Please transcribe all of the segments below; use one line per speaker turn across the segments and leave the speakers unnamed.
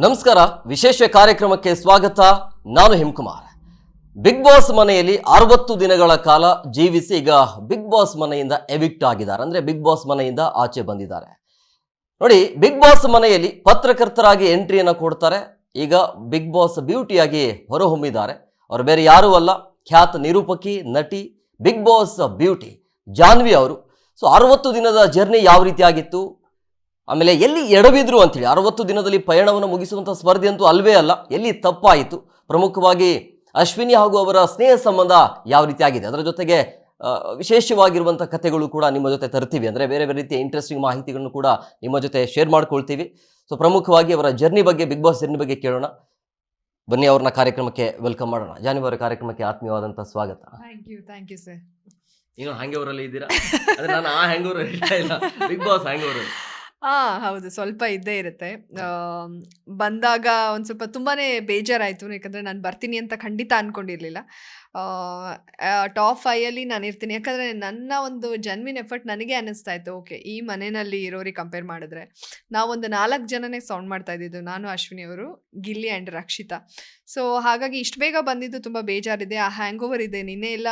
ನಮಸ್ಕಾರ, ವಿಶೇಷ ಕಾರ್ಯಕ್ರಮಕ್ಕೆ ಸ್ವಾಗತ. ನಾನು ಹಿಮಕುಮಾರ್. ಬಿಗ್ ಬಾಸ್ ಮನೆಯಲ್ಲಿ 60 ದಿನಗಳ ಕಾಲ ಜೀವಿಸಿ ಈಗ ಬಿಗ್ ಬಾಸ್ ಮನೆಯಿಂದ ಎವಿಕ್ಟ್ ಆಗಿದ್ದಾರೆ. ಅಂದ್ರೆ ಬಿಗ್ ಬಾಸ್ ಮನೆಯಿಂದ ಆಚೆ ಬಂದಿದ್ದಾರೆ. ನೋಡಿ, ಬಿಗ್ ಬಾಸ್ ಮನೆಯಲ್ಲಿ ಪತ್ರಕರ್ತರಾಗಿ ಎಂಟ್ರಿಯನ್ನು ಕೊಡ್ತಾರೆ. ಈಗ ಬಿಗ್ ಬಾಸ್ ಬ್ಯೂಟಿಯಾಗಿ ಹೊರಹೊಮ್ಮಿದ್ದಾರೆ. ಅವರು ಬೇರೆ ಯಾರೂ ಅಲ್ಲ, ಖ್ಯಾತ ನಿರೂಪಕಿ, ನಟಿ, ಬಿಗ್ ಬಾಸ್ ಬ್ಯೂಟಿ ಜಾನ್ವಿ ಅವರು. ಸೊ 60 ದಿನದ ಜರ್ನಿ ಯಾವ ರೀತಿ ಆಗಿತ್ತು, ಆಮೇಲೆ ಎಲ್ಲಿ ಎಡವಿದ್ರು ಅಂತೇಳಿ, 60 ದಿನದಲ್ಲಿ ಪಯಣವನ್ನು ಮುಗಿಸುವಂಥ ಸ್ಪರ್ಧೆ ಅಂತೂ ಅಲ್ವೇ ಅಲ್ಲ, ಎಲ್ಲಿ ತಪ್ಪಾಯಿತು, ಪ್ರಮುಖವಾಗಿ ಅಶ್ವಿನಿ ಹಾಗೂ ಅವರ ಸ್ನೇಹ ಸಂಬಂಧ ಯಾವ ರೀತಿ ಆಗಿದೆ, ಅದರ ಜೊತೆಗೆ ವಿಶೇಷವಾಗಿರುವಂಥ ಕಥೆಗಳು ಕೂಡ ನಿಮ್ಮ ಜೊತೆ ತರ್ತೀವಿ. ಅಂದರೆ ಬೇರೆ ಬೇರೆ ರೀತಿಯ ಇಂಟ್ರೆಸ್ಟಿಂಗ್ ಮಾಹಿತಿಗಳನ್ನು ಕೂಡ ನಿಮ್ಮ ಜೊತೆ ಶೇರ್ ಮಾಡ್ಕೊಳ್ತೀವಿ. ಸೊ ಪ್ರಮುಖವಾಗಿ ಅವರ ಜರ್ನಿ ಬಗ್ಗೆ, ಬಿಗ್ ಬಾಸ್ ಜರ್ನಿ ಬಗ್ಗೆ ಕೇಳೋಣ. ಬನ್ನಿ, ಅವ್ರನ್ನ ಕಾರ್ಯಕ್ರಮಕ್ಕೆ ವೆಲ್ಕಮ್ ಮಾಡೋಣ. ಜಾನ್ವಿ ಅವರ ಕಾರ್ಯಕ್ರಮಕ್ಕೆ ಆತ್ಮೀಯವಾದಂಥ ಸ್ವಾಗತ.
Thank you sir.
ಈಗ ಹ್ಯಾಂಗ್ ಓವರಲ್ಲಿ ಇದ್ದೀರಾ? ಅಂದರೆ ನಾನು ಆ ಹ್ಯಾಂಗ್ ಓವರ್ ಹೇಳ್ತಾ ಇಲ್ಲ, ಬಿಗ್ ಬಾಸ್ ಹ್ಯಾಂಗ್ ಓವರ್.
ಹೌದು, ಸ್ವಲ್ಪ ಇದ್ದೇ ಇರುತ್ತೆ. ಬಂದಾಗ ಒಂದು ಸ್ವಲ್ಪ ತುಂಬಾನೇ ಬೇಜಾರಾಯಿತು, ಯಾಕಂದರೆ ನಾನು ಬರ್ತೀನಿ ಅಂತ ಖಂಡಿತ ಅಂದ್ಕೊಂಡಿರಲಿಲ್ಲ. ಟಾಪ್ 5 ನಾನು ಇರ್ತೀನಿ, ಯಾಕಂದರೆ ನನ್ನ ಒಂದು ಜನ್ವಿನ್ ಎಫರ್ಟ್ ನನಗೆ ಅನ್ನಿಸ್ತಾ ಇತ್ತು. ಓಕೆ, ಈ ಮನೆಯಲ್ಲಿ ಇರೋರಿಗೆ ಕಂಪೇರ್ ಮಾಡಿದ್ರೆ ನಾವೊಂದು 4 ಜನನೇ ಸೌಂಡ್ ಮಾಡ್ತಾ ಇದ್ದಿದ್ದು, ನಾನು, ಅಶ್ವಿನಿ ಅವರು, ಗಿಲ್ಲಿ ಆ್ಯಂಡ್ ರಕ್ಷಿತಾ. ಸೊ ಹಾಗಾಗಿ ಇಷ್ಟು ಬೇಗ ಬಂದಿದ್ದು ತುಂಬ ಬೇಜಾರಿದೆ. ಆ ಹ್ಯಾಂಗ್ ಓವರ್ ಇದೆ. ನಿನ್ನೆ ಎಲ್ಲ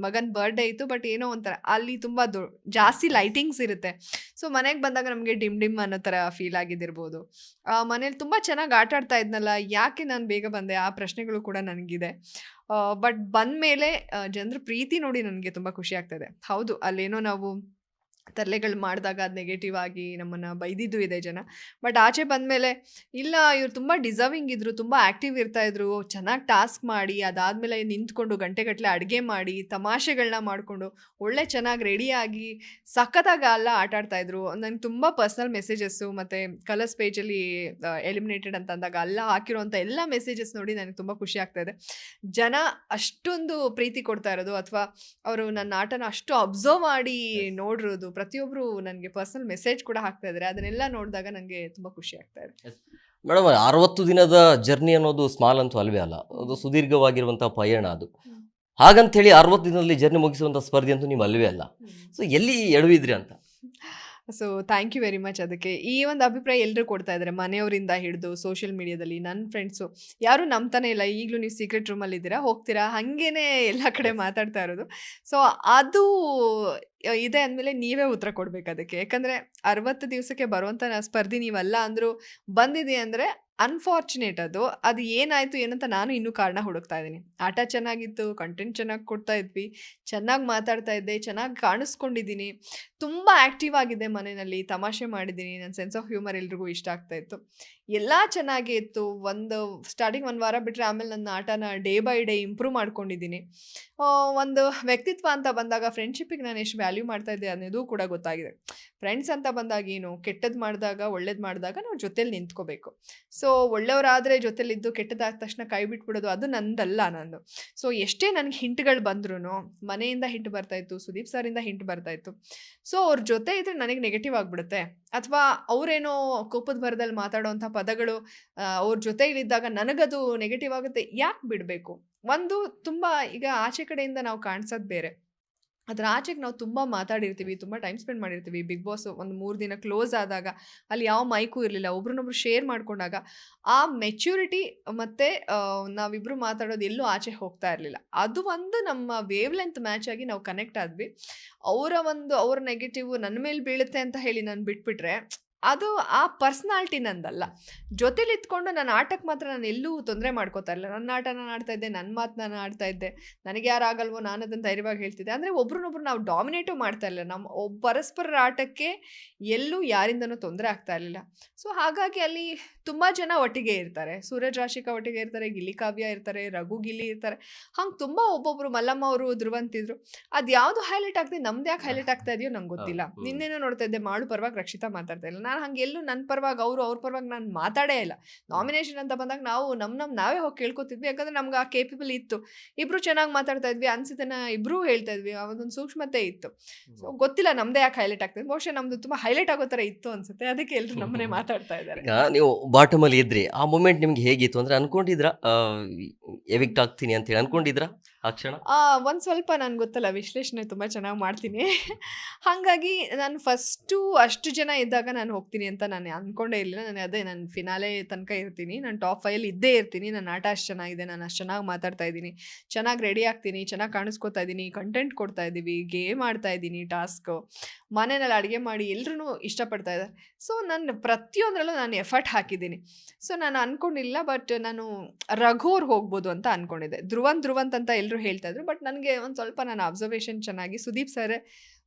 ಮಗನ ಬರ್ಡೇ ಇತ್ತು, ಬಟ್ ಏನೋ ಒಂಥರ ಅಲ್ಲಿ ತುಂಬ ಜಾಸ್ತಿ ಲೈಟಿಂಗ್ಸ್ ಇರುತ್ತೆ. ಸೊ ಮನೆಗೆ ಬಂದಾಗ ನಮಗೆ ಡಿಮ್ ಡಿಮ್ ಅನ್ನೋ ಥರ ಫೀಲ್ ಆಗಿದ್ದಿರ್ಬೋದು. ಮನೇಲಿ ತುಂಬ ಚೆನ್ನಾಗಿ ಆಟ ಆಡ್ತಾ ಇದ್ನಲ್ಲ, ಯಾಕೆ ನಾನು ಬೇಗ ಬಂದೆ, ಆ ಪ್ರಶ್ನೆಗಳು ಕೂಡ ನನಗಿದೆ. ಬಟ್ ಬಂದಮೇಲೆ ಜನರ ಪ್ರೀತಿ ನೋಡಿ ನನಗೆ ತುಂಬ ಖುಷಿ ಆಗ್ತಾಯಿದೆ. ಹೌದು, ಅಲ್ಲೇನೋ ನಾವು ತರಲೆಗಳು ಮಾಡಿದಾಗ ಅದು ನೆಗೆಟಿವ್ ಆಗಿ ನಮ್ಮನ್ನು ಬೈದಿದ್ದು ಇದೆ ಜನ. ಬಟ್ ಆಚೆ ಬಂದಮೇಲೆ ಇಲ್ಲ, ಇವ್ರು ತುಂಬ ಡಿಸರ್ವಿಂಗ್ ಇದ್ದರು, ತುಂಬ ಆ್ಯಕ್ಟಿವ್ ಇರ್ತಾಯಿದ್ರು, ಚೆನ್ನಾಗಿ ಟಾಸ್ಕ್ ಮಾಡಿ ಅದಾದಮೇಲೆ ನಿಂತ್ಕೊಂಡು ಗಂಟೆಗಟ್ಟಲೆ ಅಡುಗೆ ಮಾಡಿ ತಮಾಷೆಗಳನ್ನ ಮಾಡಿಕೊಂಡು ಒಳ್ಳೆ ಚೆನ್ನಾಗಿ ರೆಡಿಯಾಗಿ ಸಖತ್ತಾಗಿ ಎಲ್ಲ ಆಟ ಆಡ್ತಾಯಿದ್ರು. ನನಗೆ ತುಂಬ ಪರ್ಸ್ನಲ್ ಮೆಸೇಜಸ್ಸು ಮತ್ತು ಕಲರ್ಸ್ ಪೇಜಲ್ಲಿ ಎಲಿಮಿನೇಟೆಡ್ ಅಂತ ಅಂದಾಗ ಎಲ್ಲ ಹಾಕಿರೋಂಥ ಎಲ್ಲ ಮೆಸೇಜಸ್ ನೋಡಿ ನನಗೆ ತುಂಬ ಖುಷಿ ಆಗ್ತಾಯಿದೆ. ಜನ ಅಷ್ಟೊಂದು ಪ್ರೀತಿ ಕೊಡ್ತಾ ಇರೋದು, ಅಥವಾ ಅವರು ನನ್ನ ಆಟನ ಅಷ್ಟು ಅಬ್ಸರ್ವ್ ಮಾಡಿ ನೋಡಿರೋದು, ಪ್ರತಿಯೊಬ್ಬರು ನನಗೆ ಪರ್ಸನಲ್ ಮೆಸೇಜ್ ಕೂಡ ಹಾಕ್ತಾ ಇದ್ದಾರೆ. ಅದನ್ನೆಲ್ಲ ನೋಡಿದಾಗ ನನಗೆ ತುಂಬ ಖುಷಿ ಆಗ್ತಾ ಇದೆ.
ಮೇಡಮ್, 60 ದಿನದ ಜರ್ನಿ ಅನ್ನೋದು ಸ್ಮಾಲ್ ಅಂತೂ ಅಲ್ವೇ ಅಲ್ಲ, ಅದು ಸುದೀರ್ಘವಾಗಿರುವಂಥ ಪಯಣ. ಅದು ಹಾಗಂತೇಳಿ 60 ದಿನದಲ್ಲಿ ಜರ್ನಿ ಮುಗಿಸುವಂಥ ಸ್ಪರ್ಧೆ ಅಂತೂ ನೀವು ಅಲ್ವೇ ಅಲ್ಲ. ಸೊ ಎಲ್ಲಿ ಎಡವಿದ್ರಿ ಅಂತ?
So thank you very much. ಅದಕ್ಕೆ ಈ ಒಂದು ಅಭಿಪ್ರಾಯ ಎಲ್ಲರೂ ಕೊಡ್ತಾ ಇದ್ದಾರೆ, ಮನೆಯವರಿಂದ ಹಿಡಿದು ಸೋಷಿಯಲ್ ಮೀಡಿಯಾದಲ್ಲಿ. ನನ್ನ ಫ್ರೆಂಡ್ಸು ಯಾರೂ ನಂಬ್ತಾನೆ ಇಲ್ಲ, ಈಗಲೂ ನೀವು ಸೀಕ್ರೆಟ್ ರೂಮಲ್ಲಿ ಇದ್ದೀರಾ, ಹೋಗ್ತೀರಾ, ಹಾಗೇನೆ ಎಲ್ಲ ಕಡೆ ಮಾತಾಡ್ತಾ ಇರೋದು. ಸೊ ಅದು ಇದೆ ಅಂದಮೇಲೆ ನೀವೇ ಉತ್ತರ ಕೊಡಬೇಕು ಅದಕ್ಕೆ. ಯಾಕಂದರೆ 60 ದಿವಸಕ್ಕೆ ಬರುವಂಥ ಸ್ಪರ್ಧಿ ನೀವಲ್ಲ ಅಂದರೂ ಬಂದಿದೆ ಅಂದರೆ ಅನ್ಫಾರ್ಚುನೇಟ್. ಅದು ಏನಾಯಿತು ಏನಂತ ನಾನು ಇನ್ನೂ ಕಾರಣ ಹುಡುಕ್ತಾ ಇದ್ದೀನಿ. ಆಟ ಚೆನ್ನಾಗಿತ್ತು, ಕಂಟೆಂಟ್ ಚೆನ್ನಾಗಿ ಕೊಡ್ತಾ ಇದ್ವಿ, ಚೆನ್ನಾಗಿ ಮಾತಾಡ್ತಾ ಇದ್ದೆ, ಚೆನ್ನಾಗಿ ಕಾಣಿಸ್ಕೊಂಡಿದ್ದೀನಿ, ತುಂಬ ಆ್ಯಕ್ಟಿವ್ ಆಗಿದೆ ಮನೆಯಲ್ಲಿ, ತಮಾಷೆ ಮಾಡಿದ್ದೀನಿ, ನನ್ನ ಸೆನ್ಸ್ ಆಫ್ ಹ್ಯೂಮರ್ ಎಲ್ರಿಗೂ ಇಷ್ಟ ಆಗ್ತಾಯಿತ್ತು, ಎಲ್ಲ ಚೆನ್ನಾಗೇ ಇತ್ತು. ಸ್ಟಾರ್ಟಿಂಗ್ 1 ವಾರ ಬಿಟ್ಟರೆ ಆಮೇಲೆ ನನ್ನ ಆಟನ ಡೇ ಬೈ ಡೇ ಇಂಪ್ರೂವ್ ಮಾಡ್ಕೊಂಡಿದ್ದೀನಿ. ಒಂದು ವ್ಯಕ್ತಿತ್ವ ಅಂತ ಬಂದಾಗ ಫ್ರೆಂಡ್ಶಿಪ್ಪಿಗೆ ನಾನು ಎಷ್ಟು ವ್ಯಾಲ್ಯೂ ಮಾಡ್ತಾ ಇದ್ದೆ ಅನ್ನೋದು ಕೂಡ ಗೊತ್ತಾಗಿದೆ. ಫ್ರೆಂಡ್ಸ್ ಅಂತ ಬಂದಾಗ ಏನು, ಕೆಟ್ಟದ್ದು ಮಾಡಿದಾಗ ಒಳ್ಳೇದು ಮಾಡಿದಾಗ ನಾವು ಜೊತೇಲಿ ನಿಂತ್ಕೋಬೇಕು. ಸೊ ಒಳ್ಳೆಯವರಾದರೆ ಜೊತೆಲಿದ್ದು, ಕೆಟ್ಟದಾದ ತಕ್ಷಣ ಕೈ ಬಿಟ್ಬಿಡೋದು ಅದು ನಂದಲ್ಲ. ನಂದು ಸೊ ಎಷ್ಟೇ ನನಗೆ ಹಿಂಟ್ಗಳು ಬಂದ್ರೂ, ಮನೆಯಿಂದ ಹಿಂಟ್ ಬರ್ತಾಯಿತ್ತು, ಸುದೀಪ್ ಸರಿಂದ ಹಿಂಟ್ ಬರ್ತಾಯಿತ್ತು. ಸೊ ಅವ್ರ ಜೊತೆ ಇದ್ದರೆ ನನಗೆ ನೆಗೆಟಿವ್ ಆಗಿಬಿಡುತ್ತೆ, ಅಥವಾ ಅವರೇನೋ ಕೋಪದ ಭರದಲ್ಲಿ ಮಾತಾಡೋವಂಥ ಪದಗಳು ಅವ್ರ ಜೊತೆಲಿದ್ದಾಗ ನನಗದು ನೆಗೆಟಿವ್ ಆಗುತ್ತೆ. ಯಾಕೆ ಬಿಡಬೇಕು? ಒಂದು ತುಂಬ ಈಗ ಆಚೆ ಕಡೆಯಿಂದ ನಾವು ಕಾಣಿಸೋದು ಬೇರೆ, ಅದರ ಆಚೆಗೆ ನಾವು ತುಂಬ ಮಾತಾಡಿರ್ತೀವಿ, ತುಂಬ ಟೈಮ್ ಸ್ಪೆಂಡ್ ಮಾಡಿರ್ತೀವಿ. ಬಿಗ್ ಬಾಸ್ ಒಂದು 3 ದಿನ ಕ್ಲೋಸ್ ಆದಾಗ ಅಲ್ಲಿ ಯಾವ ಮೈಕು ಇರಲಿಲ್ಲ, ಒಬ್ರನ್ನೊಬ್ರು ಶೇರ್ ಮಾಡ್ಕೊಂಡಾಗ ಆ ಮೆಚ್ಯೂರಿಟಿ ಮತ್ತು ನಾವಿಬ್ಬರು ಮಾತಾಡೋದು ಎಲ್ಲೂ ಆಚೆ ಹೋಗ್ತಾ ಇರಲಿಲ್ಲ. ಅದು ಒಂದು ನಮ್ಮ ವೇವ್ ಲೆಂತ್ ಮ್ಯಾಚ್ ಆಗಿ ನಾವು ಕನೆಕ್ಟ್ ಆದ್ವಿ. ಅವ್ರ ನೆಗೆಟಿವ್ ನನ್ನ ಮೇಲೆ ಬೀಳುತ್ತೆ ಅಂತ ಹೇಳಿ ನಾನು ಬಿಟ್ಬಿಟ್ರೆ ಅದು ಆ ಪರ್ಸ್ನಾಲಿಟಿ ನಂದಲ್ಲ. ಜೊತೆಲಿ ಇತ್ಕೊಂಡು ನನ್ನ ಆಟಕ್ಕೆ ಮಾತ್ರ ನಾನು ಎಲ್ಲೂ ತೊಂದರೆ ಮಾಡ್ಕೋತಾ ಇಲ್ಲ. ನನ್ನ ಆಟ ನಾನು ಆಡ್ತಾ ಇದ್ದೆ, ನನ್ನ ಮಾತು ನಾನು ಆಡ್ತಾ ಇದ್ದೆ, ನನಗೆ ಯಾರು ಆಗಲ್ವೋ ನಾನು ಅದನ್ನು ಧೈರ್ಯವಾಗಿ ಹೇಳ್ತಿದ್ದೆ. ಅಂದರೆ ಒಬ್ರನ್ನೊಬ್ರು ನಾವು ಡಾಮಿನೇಟು ಮಾಡ್ತಾ ಇಲ್ಲ, ನಮ್ಮ ಪರಸ್ಪರರ ಆಟಕ್ಕೆ ಎಲ್ಲೂ ಯಾರಿಂದನೂ ತೊಂದರೆ ಆಗ್ತಾ ಇರಲಿಲ್ಲ. ಸೊ ಹಾಗಾಗಿ ಅಲ್ಲಿ ತುಂಬ ಜನ ಒಟ್ಟಿಗೆ ಇರ್ತಾರೆ. ಸೂರಜ್ ರಾಶಿಕಾ ಒಟ್ಟಿಗೆ ಇರ್ತಾರೆ, ಗಿಲ್ಲಿ ಕಾವ್ಯ ಇರ್ತಾರೆ, ರಘು ಗಿಲ್ಲಿ ಇರ್ತಾರೆ, ಹಂಗೆ ತುಂಬ ಒಬ್ಬೊಬ್ಬರು, ಮಲ್ಲಮ್ಮ ಅವರು, ಧ್ರುವಂತಿದ್ರು. ಅದು ಯಾವುದು ಹೈಲೈಟ್ ಆಗ್ತದೆ, ನಮ್ದು ಯಾಕೆ ಹೈಲೈಟ್ ಆಗ್ತಾ ಇದೆಯೋ ನಂಗೆ ಗೊತ್ತಿಲ್ಲ. ನಿನ್ನೇನೋ ನೋಡ್ತಾ ಇದ್ದೆ, ಮಾಡು ಪರವಾಗಿ ರಕ್ಷಿತಾ ಮಾತಾಡ್ತಾ ಇಲ್ಲ. ನಾನು ಹಂಗೆಲ್ಲೂ ನನ್ನ ಪರವಾಗಿ ಅವ್ರ ಪರವಾಗಿ ನಾನು ಮಾತಾಡೇ ಇಲ್ಲ. ನಾಮಿನೇಷನ್ ಅಂತ ಬಂದಾಗ ನಾವು ನಾವೇ ಹೋಗಿ ಕೇಳ್ಕೊತಿದ್ವಿ, ಯಾಕಂದರೆ ನಮ್ಗೆ ಆ ಕೇಪಬಲ್ ಇತ್ತು. ಇಬ್ಬರು ಚೆನ್ನಾಗಿ ಮಾತಾಡ್ತಾ ಇದ್ವಿ, ಅನ್ಸಿದ್ದನ್ನ ಇಬ್ಬರೂ ಹೇಳ್ತಾ ಇದ್ವಿ, ಅದೊಂದು ಸೂಕ್ಷ್ಮತೆ ಇತ್ತು. ಸೊ ಗೊತ್ತಿಲ್ಲ ನಮ್ಮದೇ ಯಾಕೆ ಹೈಲೈಟ್ ಆಗ್ತದೆ, ಬಹುಶಃ ನಮ್ಮದು ತುಂಬ ಹೈಲೈಟ್ ಆಗೋ ಥರ ಇತ್ತು ಅನ್ಸುತ್ತೆ, ಅದಕ್ಕೆ ಎಲ್ಲರೂ ನಮ್ಮನೆ ಮಾತಾಡ್ತಾ ಇದ್ದಾರೆ.
ನೀವು ಬಾಟಮಲ್ಲಿ ಇದ್ರಿ, ಆ ಮೂಮೆಂಟ್ ನಿಮ್ಗೆ ಹೇಗಿತ್ತು? ಅಂದರೆ ಅನ್ಕೊಂಡಿದ್ರಾ ಎವಿಕ್ಟ್ ಆಗ್ತೀನಿ ಅಂತೇಳಿ ಅನ್ಕೊಂಡಿದ್ರಾ? ಆ ಕ್ಷಣ?
ಒಂದು ಸ್ವಲ್ಪ ನನ್ಗೆ ಗೊತ್ತಲ್ಲ ವಿಶ್ಲೇಷಣೆ ತುಂಬ ಚೆನ್ನಾಗಿ ಮಾಡ್ತೀನಿ. ಹಾಗಾಗಿ ನಾನು ಫಸ್ಟು ಅಷ್ಟು ಜನ ಇದ್ದಾಗ ನಾನು ಹೋಗ್ತೀನಿ ಅಂತ ನಾನು ಅಂದ್ಕೊಂಡೇ ಇರಲಿಲ್ಲ. ನಾನು ಫಿನಾಲೆ ತನಕ ಇರ್ತೀನಿ. ನಾನು ಟಾಪ್ 5 ಇದ್ದೇ ಇರ್ತೀನಿ. ನನ್ನ ಆಟ ಅಷ್ಟು ಚೆನ್ನಾಗಿದೆ. ನಾನು ಅಷ್ಟು ಚೆನ್ನಾಗಿ ಮಾತಾಡ್ತಾ ಇದ್ದೀನಿ. ಚೆನ್ನಾಗಿ ರೆಡಿ ಆಗ್ತೀನಿ. ಚೆನ್ನಾಗಿ ಕಾಣಿಸ್ಕೊತಾ ಇದ್ದೀನಿ. ಕಂಟೆಂಟ್ ಕೊಡ್ತಾ ಇದ್ದೀವಿ. ಗೇಮ್ ಆಡ್ತಾ ಇದ್ದೀನಿ. ಟಾಸ್ಕು ಮನೆಯಲ್ಲಿ ಅಡುಗೆ ಮಾಡಿ ಎಲ್ಲರೂ ಇಷ್ಟಪಡ್ತಾ ಇದ್ದಾರೆ. ಸೊ ನಾನು ಪ್ರತಿಯೊಂದರಲ್ಲೂ ನಾನು ಎಫರ್ಟ್ ಹಾಕಿದ್ದೀನಿ. ಸೊ ನಾನು ಅಂದ್ಕೊಂಡಿಲ್ಲ, ಬಟ್ ನಾನು ರಘುವ್ರು ಹೋಗ್ಬೋದು ಅಂತ ಅಂದ್ಕೊಂಡಿದ್ದೆ. ಧ್ರುವಂತ್ ಅಂತ ಎಲ್ಲರೂ ಹೇಳ್ತಾ ಇದ್ರು. ಬಟ್ ನನಗೆ ಒಂದು ಸ್ವಲ್ಪ ನನ್ನ ಅಬ್ಸರ್ವೇಷನ್ ಚೆನ್ನಾಗಿ ಸುದೀಪ್ ಸರ್,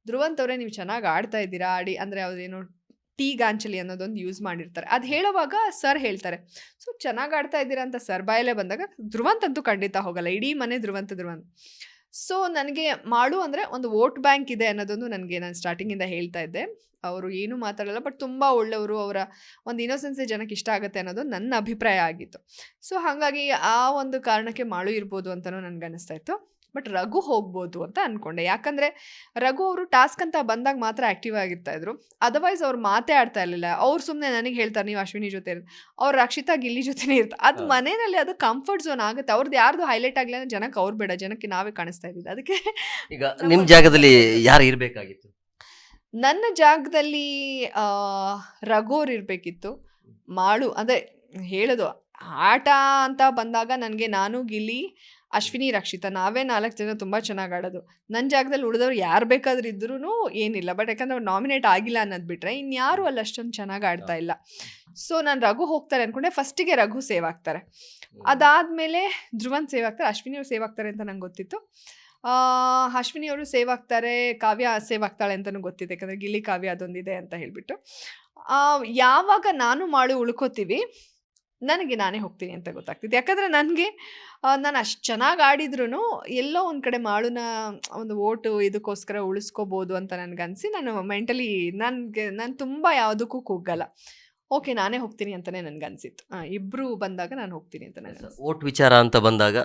ಧ್ರುವಂತ್ ಅವರೇ ನೀವು ಚೆನ್ನಾಗಿ ಆಡ್ತಾ ಇದ್ದೀರಾ, ಅಂದರೆ ಅವ್ರೇನು ಟೀ ಗಾಂಚಲಿ ಅನ್ನೋದೊಂದು ಯೂಸ್ ಮಾಡಿರ್ತಾರೆ. ಅದು ಹೇಳೋವಾಗ ಸರ್ ಹೇಳ್ತಾರೆ, ಸೊ ಚೆನ್ನಾಗಿ ಆಡ್ತಾ ಇದ್ದೀರಾ ಅಂತ ಸರ್ ಬಾಯಲ್ಲೇ ಬಂದಾಗ ಧ್ರುವಂತ್ ಅಂತೂ ಖಂಡಿತ ಹೋಗಲ್ಲ, ಇಡೀ ಮನೆ ಧ್ರುವಂತ್. ಸೊ ನನಗೆ ಮಾಡು ಅಂದರೆ ಒಂದು ವೋಟ್ ಬ್ಯಾಂಕ್ ಇದೆ ಅನ್ನೋದೊಂದು ನಾನು ಸ್ಟಾರ್ಟಿಂಗಿಂದ ಹೇಳ್ತಾ ಇದ್ದೆ. ಅವರು ಏನೂ ಮಾತಾಡಲ್ಲ, ಬಟ್ ತುಂಬ ಒಳ್ಳೆಯವರು, ಅವರ ಒಂದು ಇನ್ನೋಸೆನ್ಸೇ ಜನಕ್ಕೆ ಇಷ್ಟ ಆಗುತ್ತೆ ಅನ್ನೋದು ನನ್ನ ಅಭಿಪ್ರಾಯ ಆಗಿತ್ತು. ಸೊ ಹಾಗಾಗಿ ಆ ಒಂದು ಕಾರಣಕ್ಕೆ ಮಾಡು ಇರ್ಬೋದು ಅಂತಲೂ ನನಗೆ ಅನ್ನಿಸ್ತಾ ಇತ್ತು. ಬಟ್ ರಘು ಹೋಗ್ಬೋದು ಅಂತ ಅಂದ್ಕೊಂಡೆ. ಯಾಕಂದರೆ ರಘು ಅವರು ಟಾಸ್ಕ್ ಅಂತ ಬಂದಾಗ ಮಾತ್ರ ಆ್ಯಕ್ಟಿವ್ ಆಗಿರ್ತಾಯಿದ್ರು. ಅದರ್ವೈಸ್ ಅವ್ರು ಮಾತೇ ಆಡ್ತಾ ಇರಲಿಲ್ಲ. ಅವ್ರು ಸುಮ್ಮನೆ ನನಗೆ ಹೇಳ್ತಾರೆ, ನೀವು ಅಶ್ವಿನಿ ಜೊತೆ ಅವ್ರು ರಕ್ಷಿತಾ ಗಿಲ್ಲಿ ಜೊತೆನೇ ಇರ್ತಾರೆ. ಅದು ಮನೆಯಲ್ಲಿ ಅದು ಕಂಫರ್ಟ್ ಝೋನ್ ಆಗುತ್ತೆ. ಅವ್ರದ್ದು ಯಾರ್ದು ಹೈಲೈಟ್ ಆಗಲಿಲ್ಲ ಅಂದರೆ ಜನಕ್ಕೆ ಅವ್ರು ಬೇಡ, ಜನಕ್ಕೆ ನಾವೇ ಕಾಣಿಸ್ತಾ ಇದ್ದಿದ್ದು. ಅದಕ್ಕೆ
ಈಗ ನಿಮ್ಮ ಜಾಗದಲ್ಲಿ ಯಾರು ಇರಬೇಕಾಗಿತ್ತು?
ನನ್ನ ಜಾಗದಲ್ಲಿ ರಘುವ್ರು ಇರಬೇಕಿತ್ತು. ಮಾಡು ಅದೇ ಹೇಳೋದು, ಆಟ ಅಂತ ಬಂದಾಗ ನನಗೆ ನಾನು, ಗಿಲ್ಲಿ, ಅಶ್ವಿನಿ, ರಕ್ಷಿತಾ ನಾವೇ 4 ಜನ ತುಂಬ ಚೆನ್ನಾಗಿ ಆಡೋದು. ನನ್ನ ಜಾಗದಲ್ಲಿ ಉಳಿದವ್ರು ಯಾರು ಬೇಕಾದ್ರೂ ಇದ್ರೂ ಏನಿಲ್ಲ. ಬಟ್ ಯಾಕಂದ್ರೆ ಅವ್ರು ನಾಮಿನೇಟ್ ಆಗಿಲ್ಲ ಅನ್ನೋದು ಬಿಟ್ಟರೆ ಇನ್ಯಾರು ಅಲ್ಲಿ ಅಷ್ಟೊಂದು ಚೆನ್ನಾಗಿ ಆಡ್ತಾ ಇಲ್ಲ. ಸೊ ನಾನು ರಘು ಹೋಗ್ತಾರೆ ಅಂದ್ಕೊಂಡೆ. ಫಸ್ಟಿಗೆ ರಘು ಸೇವ್ ಆಗ್ತಾರೆ, ಅದಾದಮೇಲೆ ಧ್ರುವಂತ್ ಸೇವ್ ಆಗ್ತಾರೆ, ಅಶ್ವಿನಿ ಅವ್ರು ಸೇವ್ ಆಗ್ತಾರೆ ಅಂತ ನಂಗೆ ಗೊತ್ತಿತ್ತು. ಅಶ್ವಿನಿ ಅವರು ಸೇವ್ ಆಗ್ತಾರೆ, ಕಾವ್ಯ ಸೇವ್ ಆಗ್ತಾಳೆ ಅಂತಲೂ ಗೊತ್ತಿದೆ, ಯಾಕಂದರೆ ಗಿಲ್ಲಿ ಕಾವ್ಯ ಅದೊಂದಿದೆ ಅಂತ ಹೇಳಿಬಿಟ್ಟು. ಯಾವಾಗ ನಾನು ಮಾಡು ಉಳ್ಕೋತೀವಿ ನನಗೆ ನಾನೇ ಹೋಗ್ತೀನಿ ಅಂತ ಗೊತ್ತಾಗ್ತಿತ್ತು. ಯಾಕಂದರೆ ನನಗೆ ನಾನು ಅಷ್ಟು ಚೆನ್ನಾಗಿ ಆಡಿದ್ರೂ ಎಲ್ಲೋ ಒಂದು ಕಡೆ ಮಾಳುನ ಒಂದು ಓಟು ಇದಕ್ಕೋಸ್ಕರ ಉಳಿಸ್ಕೋಬೋದು ಅಂತ ನನಗನ್ಸಿ ನಾನು ಮೆಂಟಲಿ ನಾನು ತುಂಬ ಯಾವುದಕ್ಕೂ ಕುಗ್ಗಲ್ಲ. ಓಕೆ ನಾನೇ ಹೋಗ್ತೀನಿ ಅಂತಲೇ ನನಗನ್ಸಿತ್ತು. ಇಬ್ಬರು ಬಂದಾಗ ನಾನು ಹೋಗ್ತೀನಿ ಅಂತ ನನಗೆ
ಓಟ್ ವಿಚಾರ ಅಂತ ಬಂದಾಗ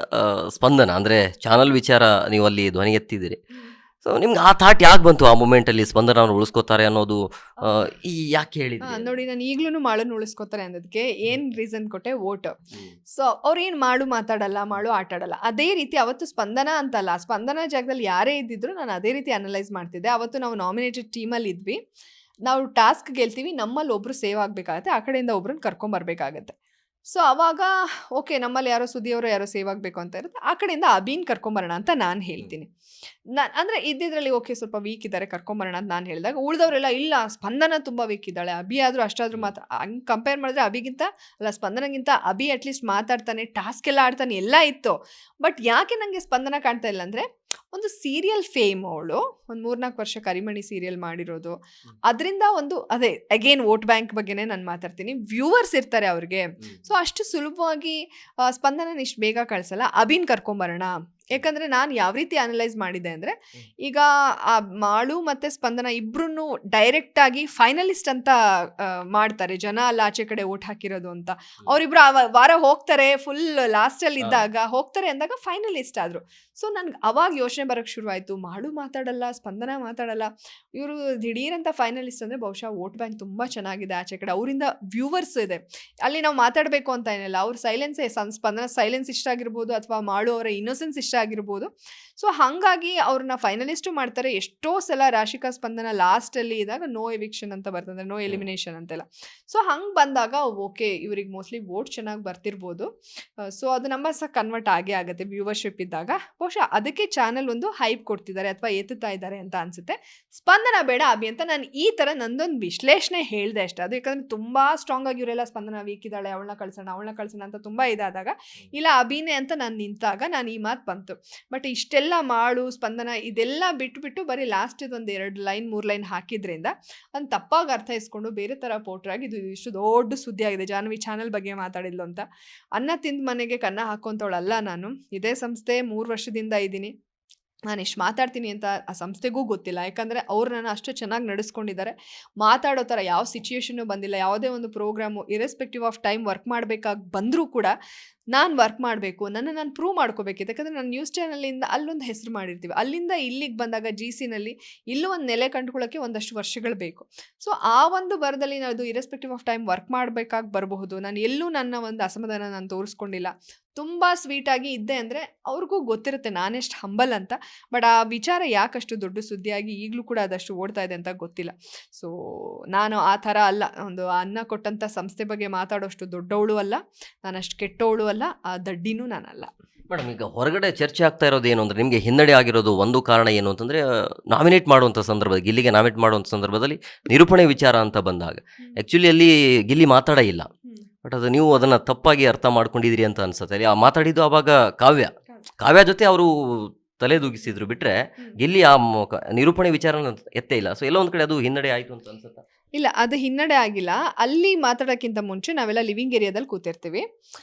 ಸ್ಪಂದನ ಅಂದರೆ ಚಾನಲ್ ವಿಚಾರ ನೀವು ಅಲ್ಲಿ ಧ್ವನಿ ಎತ್ತಿದ್ದೀರಿ. ಸೊ ನಿಮ್ಗೆ ಆ ಥಾಟ್ ಯಾಕೆ ಬಂತು ಆ ಮೂಮೆಂಟಲ್ಲಿ ಸ್ಪಂದನ ಅವ್ರು ಉಳಿಸ್ಕೋತಾರೆ ಅನ್ನೋದು ಯಾಕೆ ಹೇಳಿದ್ರಿ?
ನೋಡಿ, ನಾನು ಈಗಲೂ ಮಾಳನ್ನು ಉಳಿಸ್ಕೋತಾರೆ ಅನ್ನೋದಕ್ಕೆ ಏನು ರೀಸನ್ ಕೊಟ್ಟೆ, ಓಟ್. ಸೊ ಅವ್ರೇನು ಮಾತಾಡಲ್ಲ, ಮಾಡು ಆಟ ಆಡಲ್ಲ. ಅದೇ ರೀತಿ ಅವತ್ತು ಸ್ಪಂದನ ಅಂತಲ್ಲ, ಸ್ಪಂದನ ಜಾಗದಲ್ಲಿ ಯಾರೇ ಇದ್ದಿದ್ರು ನಾನು ಅದೇ ರೀತಿ ಅನಲೈಸ್ ಮಾಡ್ತಿದ್ದೆ. ಅವತ್ತು ನಾವು ನಾಮಿನೇಟೆಡ್ ಟೀಮಲ್ಲಿ ಇದ್ವಿ. ನಾವು ಟಾಸ್ಕ್ ಗೆಲ್ತೀವಿ, ನಮ್ಮಲ್ಲಿ ಒಬ್ಬರು ಸೇವ್ ಆಗಬೇಕಾಗತ್ತೆ, ಆ ಕಡೆಯಿಂದ ಒಬ್ರನ್ನ ಕರ್ಕೊಂಬರ್ಬೇಕಾಗತ್ತೆ. ಸೊ ಅವಾಗ ಓಕೆ ನಮ್ಮಲ್ಲಿ ಯಾರೋ ಸುದ್ದಿಯವರು ಯಾರೋ ಸೇವ್ ಆಗಬೇಕು ಅಂತ ಇರುತ್ತೆ, ಆ ಕಡೆಯಿಂದ ಅಭಿನ್ ಕರ್ಕೊಂಬರೋಣ ಅಂತ ನಾನು ಹೇಳ್ತೀನಿ. ಅಂದರೆ ಇದ್ದಿದ್ರಲ್ಲಿ ಓಕೆ ಸ್ವಲ್ಪ ವೀಕ್ ಇದ್ದಾರೆ, ಕರ್ಕೊಂಬರೋಣ ಅಂತ ನಾನು ಹೇಳಿದಾಗ ಉಳಿದವರೆಲ್ಲ ಇಲ್ಲ ಸ್ಪಂದನ ತುಂಬ ವೀಕ್ ಇದ್ದಾಳೆ, ಅಭಿ ಆದರೂ ಅಷ್ಟಾದರೂ ಮಾತ್ರ ಹಂಗೆ ಕಂಪೇರ್ ಮಾಡಿದ್ರೆ ಅಭಿಗಿಂತ ಅಲ್ಲ ಸ್ಪಂದನಗಿಂತ ಅಭಿ ಅಟ್ಲೀಸ್ಟ್ ಮಾತಾಡ್ತಾನೆ, ಟಾಸ್ಕ್ ಎಲ್ಲ ಆಡ್ತಾನೆ, ಎಲ್ಲ ಇತ್ತು. ಬಟ್ ಯಾಕೆ ನನಗೆ ಸ್ಪಂದನ ಕಾಣ್ತಾ ಇಲ್ಲ ಅಂದರೆ, ಒಂದು ಸೀರಿಯಲ್ ಫೇಮ್ ಅವಳು, ಒಂದು 3-4 ವರ್ಷ ಕರಿಮಣಿ ಸೀರಿಯಲ್ ಮಾಡಿರೋದು, ಅದರಿಂದ ಒಂದು ಅದೇ ಅಗೇನ್ ವೋಟ್ ಬ್ಯಾಂಕ್ ಬಗ್ಗೆನೇ ನಾನು ಮಾತಾಡ್ತೀನಿ, ವ್ಯೂವರ್ಸ್ ಇರ್ತಾರೆ ಅವ್ರಿಗೆ. ಸೊ ಅಷ್ಟು ಸುಲಭವಾಗಿ ಸ್ಪಂದನ ಇಷ್ಟು ಬೇಗ ಕಳಿಸಲ್ಲ, ಅಭಿನ್ ಕರ್ಕೊಂಬರೋಣ. ಯಾಕಂದರೆ ನಾನು ಯಾವ ರೀತಿ ಅನಲೈಸ್ ಮಾಡಿದೆ ಅಂದರೆ, ಈಗ ಆ ಮಾಳು ಮತ್ತು ಸ್ಪಂದನ ಇಬ್ಬರೂ ಡೈರೆಕ್ಟಾಗಿ ಫೈನಲಿಸ್ಟ್ ಅಂತ ಮಾಡ್ತಾರೆ, ಜನ ಅಲ್ಲಿ ಆಚೆ ಕಡೆ ಓಟ್ ಹಾಕಿರೋದು ಅಂತ. ಅವರಿಬ್ಬರು ವಾರ ಹೋಗ್ತಾರೆ, ಫುಲ್ ಲಾಸ್ಟಲ್ಲಿ ಇದ್ದಾಗ ಹೋಗ್ತಾರೆ ಅಂದಾಗ ಫೈನಲಿಸ್ಟ್ ಆದರು. ಸೊ ನನಗೆ ಅವಾಗ ಯೋಚನೆ ಬರೋಕ್ಕೆ ಶುರುವಾಯಿತು, ಮಾಳು ಮಾತಾಡಲ್ಲ, ಸ್ಪಂದನ ಮಾತಾಡಲ್ಲ, ಇವರು ದಿಢೀರಂತ ಫೈನಲಿಸ್ಟ್ ಅಂದರೆ ಬಹುಶಃ ವೋಟ್ ಬ್ಯಾಂಕ್ ತುಂಬ ಚೆನ್ನಾಗಿದೆ ಆಚೆ ಕಡೆ, ಅವರಿಂದ ವ್ಯೂವರ್ಸ್ ಇದೆ, ಅಲ್ಲಿ ನಾವು ಮಾತಾಡಬೇಕು ಅಂತ ಏನಿಲ್ಲ, ಅವ್ರ ಸೈಲೆನ್ಸೇ, ಸ್ಪಂದನ ಸೈಲೆನ್ಸ್ ಇಷ್ಟ ಆಗಿರ್ಬೋದು, ಅಥವಾ ಮಾಳು ಅವರ ಇನ್ನೋಸೆನ್ಸ್ ಇಷ್ಟ ಆಗಿರ್ಬೋದು. ಸೊ ಹಾಗಾಗಿ ಅವ್ರನ್ನ ಫೈನಲಿಸ್ಟು ಮಾಡ್ತಾರೆ. ಎಷ್ಟೋ ಸಲ ರಾಶಿಕಾ ಸ್ಪಂದನ ಲಾಸ್ಟಲ್ಲಿ ಇದ್ದಾಗ ನೋ ಎವಿಕ್ಷನ್ ಅಂತ ಬರ್ತದೆ, ನೋ ಎಲಿಮಿನೇಷನ್ ಅಂತೆಲ್ಲ. ಸೊ ಹಂಗೆ ಬಂದಾಗ ಓಕೆ ಇವ್ರಿಗೆ ಮೋಸ್ಟ್ಲಿ ವೋಟ್ ಚೆನ್ನಾಗಿ ಬರ್ತಿರ್ಬೋದು. ಸೊ ಅದು ನಮ್ಮ ಸಹ ಕನ್ವರ್ಟ್ ಆಗೇ ಆಗುತ್ತೆ ವ್ಯೂವರ್ಶಿಪ್ ಇದ್ದಾಗ. ಬಹುಶಃ ಅದಕ್ಕೆ ಚಾನಲ್ ಒಂದು ಹೈಪ್ ಕೊಡ್ತಿದ್ದಾರೆ ಅಥವಾ ಎತ್ತುತ್ತಾ ಇದ್ದಾರೆ ಅಂತ ಅನಿಸುತ್ತೆ. ಸ್ಪಂದನ ಬೇಡ ಅಭಿ ಅಂತ ನಾನು ಈ ಥರ ನಂದೊಂದು ವಿಶ್ಲೇಷಣೆ ಹೇಳಿದೆ ಅಷ್ಟೇ. ಅದು ಯಾಕಂದರೆ ತುಂಬ ಸ್ಟ್ರಾಂಗ್ ಆಗಿ ಇವರೆಲ್ಲ ಸ್ಪಂದನ ವೀಕ್ ಇದ್ದಾಳೆ, ಅವಳನ್ನ ಕಳ್ಸೋಣ ಅಂತ ತುಂಬ ಇದಾದಾಗ, ಇಲ್ಲ ಅಭಿನೇ ಅಂತ ನಾನು ನಿಂತಾಗ ನಾನು ಈ ಮಾತು ಬಂತು. ಬಟ್ ಇಷ್ಟೆಲ್ಲ ಮಾಡು ಸ್ಪಂದನ ಇದೆಲ್ಲ ಬಿಟ್ಟು ಬರೀ ಲಾಸ್ಟ್ ಇದೊಂದು 2 ಲೈನ್ 3 ಲೈನ್ ಹಾಕಿದ್ರಿಂದ ಅದನ್ನು ತಪ್ಪಾಗಿ ಅರ್ಥೈಸ್ಕೊಂಡು ಬೇರೆ ಥರ ಪೋಟ್ರಾಗಿ ಇದು ಇಷ್ಟು ದೊಡ್ಡ ಸುದ್ದಿ ಆಗಿದೆ, ಜಾಹ್ನವಿ ಚಾನಲ್ ಬಗ್ಗೆ ಮಾತಾಡಿದ್ಲು ಅಂತ. ಅನ್ನ ತಿಂದ ಮನೆಗೆ ಕನ್ನ ಹಾಕೋಂಥವಳಲ್ಲ ನಾನು. ಇದೇ ಸಂಸ್ಥೆ 3 ವರ್ಷದಿಂದ ಇದ್ದೀನಿ. ನಾನು ಎಷ್ಟು ಮಾತಾಡ್ತೀನಿ ಅಂತ ಆ ಸಂಸ್ಥೆಗೂ ಗೊತ್ತಿಲ್ಲ, ಯಾಕಂದರೆ ಅವ್ರು ನನ್ನ ಅಷ್ಟು ಚೆನ್ನಾಗಿ ನಡೆಸ್ಕೊಂಡಿದ್ದಾರೆ. ಮಾತಾಡೋ ಥರ ಯಾವ ಸಿಚುಯೇಷನ್ನು ಬಂದಿಲ್ಲ. ಯಾವುದೇ ಒಂದು programme irrespective of time work ಮಾಡಬೇಕಾಗಿ ಬಂದರೂ ಕೂಡ ನಾನು ವರ್ಕ್ ಮಾಡಬೇಕು, ನಾನು ಪ್ರೂವ್ ಮಾಡ್ಕೋಬೇಕಿತ್ತು. ಯಾಕಂದರೆ ನಾನು ನ್ಯೂಸ್ ಚಾನಲಿಂದ ಅಲ್ಲೊಂದು ಹೆಸರು ಮಾಡಿರ್ತೀವಿ, ಅಲ್ಲಿಂದ ಇಲ್ಲಿಗೆ ಬಂದಾಗ GCನಲ್ಲಿ ಇಲ್ಲೂ ಒಂದು ನೆಲೆ ಕಂಡುಕೊಳ್ಳೋಕ್ಕೆ ಒಂದಷ್ಟು ವರ್ಷಗಳು ಬೇಕು. ಸೊ ಆ ಒಂದು ಬರದಲ್ಲಿ ನಾನು ಇರೆಸ್ಪೆಕ್ಟಿವ್ ಆಫ್ ಟೈಮ್ ವರ್ಕ್ ಮಾಡಬೇಕಾಗಿ ಬರಬಹುದು. ನಾನು ಎಲ್ಲೂ ನನ್ನ ಒಂದು ಅಸಮಾಧಾನ ನಾನು ತೋರಿಸ್ಕೊಂಡಿಲ್ಲ. ತುಂಬ ಸ್ವೀಟಾಗಿ ಇದ್ದೆ ಅಂದರೆ ಅವ್ರಿಗೂ ಗೊತ್ತಿರುತ್ತೆ ನಾನೆಷ್ಟು ಹಂಬಲ್ ಅಂತ. ಬಟ್ ಆ ವಿಚಾರ ಯಾಕಷ್ಟು ದೊಡ್ಡ ಸುದ್ದಿಯಾಗಿ ಈಗಲೂ ಕೂಡ ಅದಷ್ಟು ಓಡ್ತಾ ಇದೆ ಅಂತ ಗೊತ್ತಿಲ್ಲ. ಸೊ ನಾನು ಆ ಥರ ಅಲ್ಲ, ಒಂದು ಅನ್ನ ಕೊಟ್ಟಂಥ ಸಂಸ್ಥೆ ಬಗ್ಗೆ ಮಾತಾಡೋಷ್ಟು ದೊಡ್ಡವಳು ಅಲ್ಲ, ನಾನಷ್ಟು ಕೆಟ್ಟವಳು ಅಲ್ಲ, ಆ ದಡ್ಡಿನೂ ನಾನಲ್ಲ.
ಮೇಡಮ್, ಈಗ ಹೊರಗಡೆ ಚರ್ಚೆ ಆಗ್ತಾ ಇರೋದು ಏನು ಅಂದರೆ, ನಿಮಗೆ ಹಿನ್ನಡೆ ಆಗಿರೋದು ಒಂದು ಕಾರಣ ಏನು ಅಂತಂದರೆ, ನಾಮಿನೇಟ್ ಮಾಡುವಂಥ ಸಂದರ್ಭದಲ್ಲಿ, ಗಿಲ್ಲಿಗೆ ನಾಮಿನೇಟ್ ಮಾಡುವಂಥ ಸಂದರ್ಭದಲ್ಲಿ ನಿರೂಪಣೆ ವಿಚಾರ ಅಂತ ಬಂದಾಗ ಆ್ಯಕ್ಚುಲಿ ಅಲ್ಲಿ ಗಿಲ್ಲಿ ಮಾತಾಡೇ ಇಲ್ಲ. ಬಟ್ ಅದು ನೀವು ಅದನ್ನು ತಪ್ಪಾಗಿ ಅರ್ಥ ಮಾಡ್ಕೊಂಡಿದ್ದೀರಿ ಅಂತ ಅನ್ಸುತ್ತೆ. ಅಲ್ಲಿ ಆ ಮಾತಾಡಿದ್ದು ಆವಾಗ ಕಾವ್ಯ ಜೊತೆ ಅವರು ತಲೆದೂಗಿಸಿದ್ರು ಬಿಟ್ಟರೆ ಗಿಲ್ಲಿ ಆ ನಿರೂಪಣೆ ವಿಚಾರನ ಎತ್ತೇ ಇಲ್ಲ. ಸೊ ಎಲ್ಲೋ ಒಂದು ಕಡೆ ಅದು ಹಿನ್ನಡೆ ಆಯಿತು ಅಂತ ಅನ್ಸುತ್ತಾ?
ಇಲ್ಲ, ಅದು ಹಿನ್ನಡೆ ಆಗಿಲ್ಲ. ಅಲ್ಲಿ ಮಾತಾಡೋಕ್ಕಿಂತ ಮುಂಚೆ ನಾವೆಲ್ಲ ಲಿವಿಂಗ್ ಏರಿಯಾದಲ್ಲಿ ಕೂತಿರ್ತೀವಿ.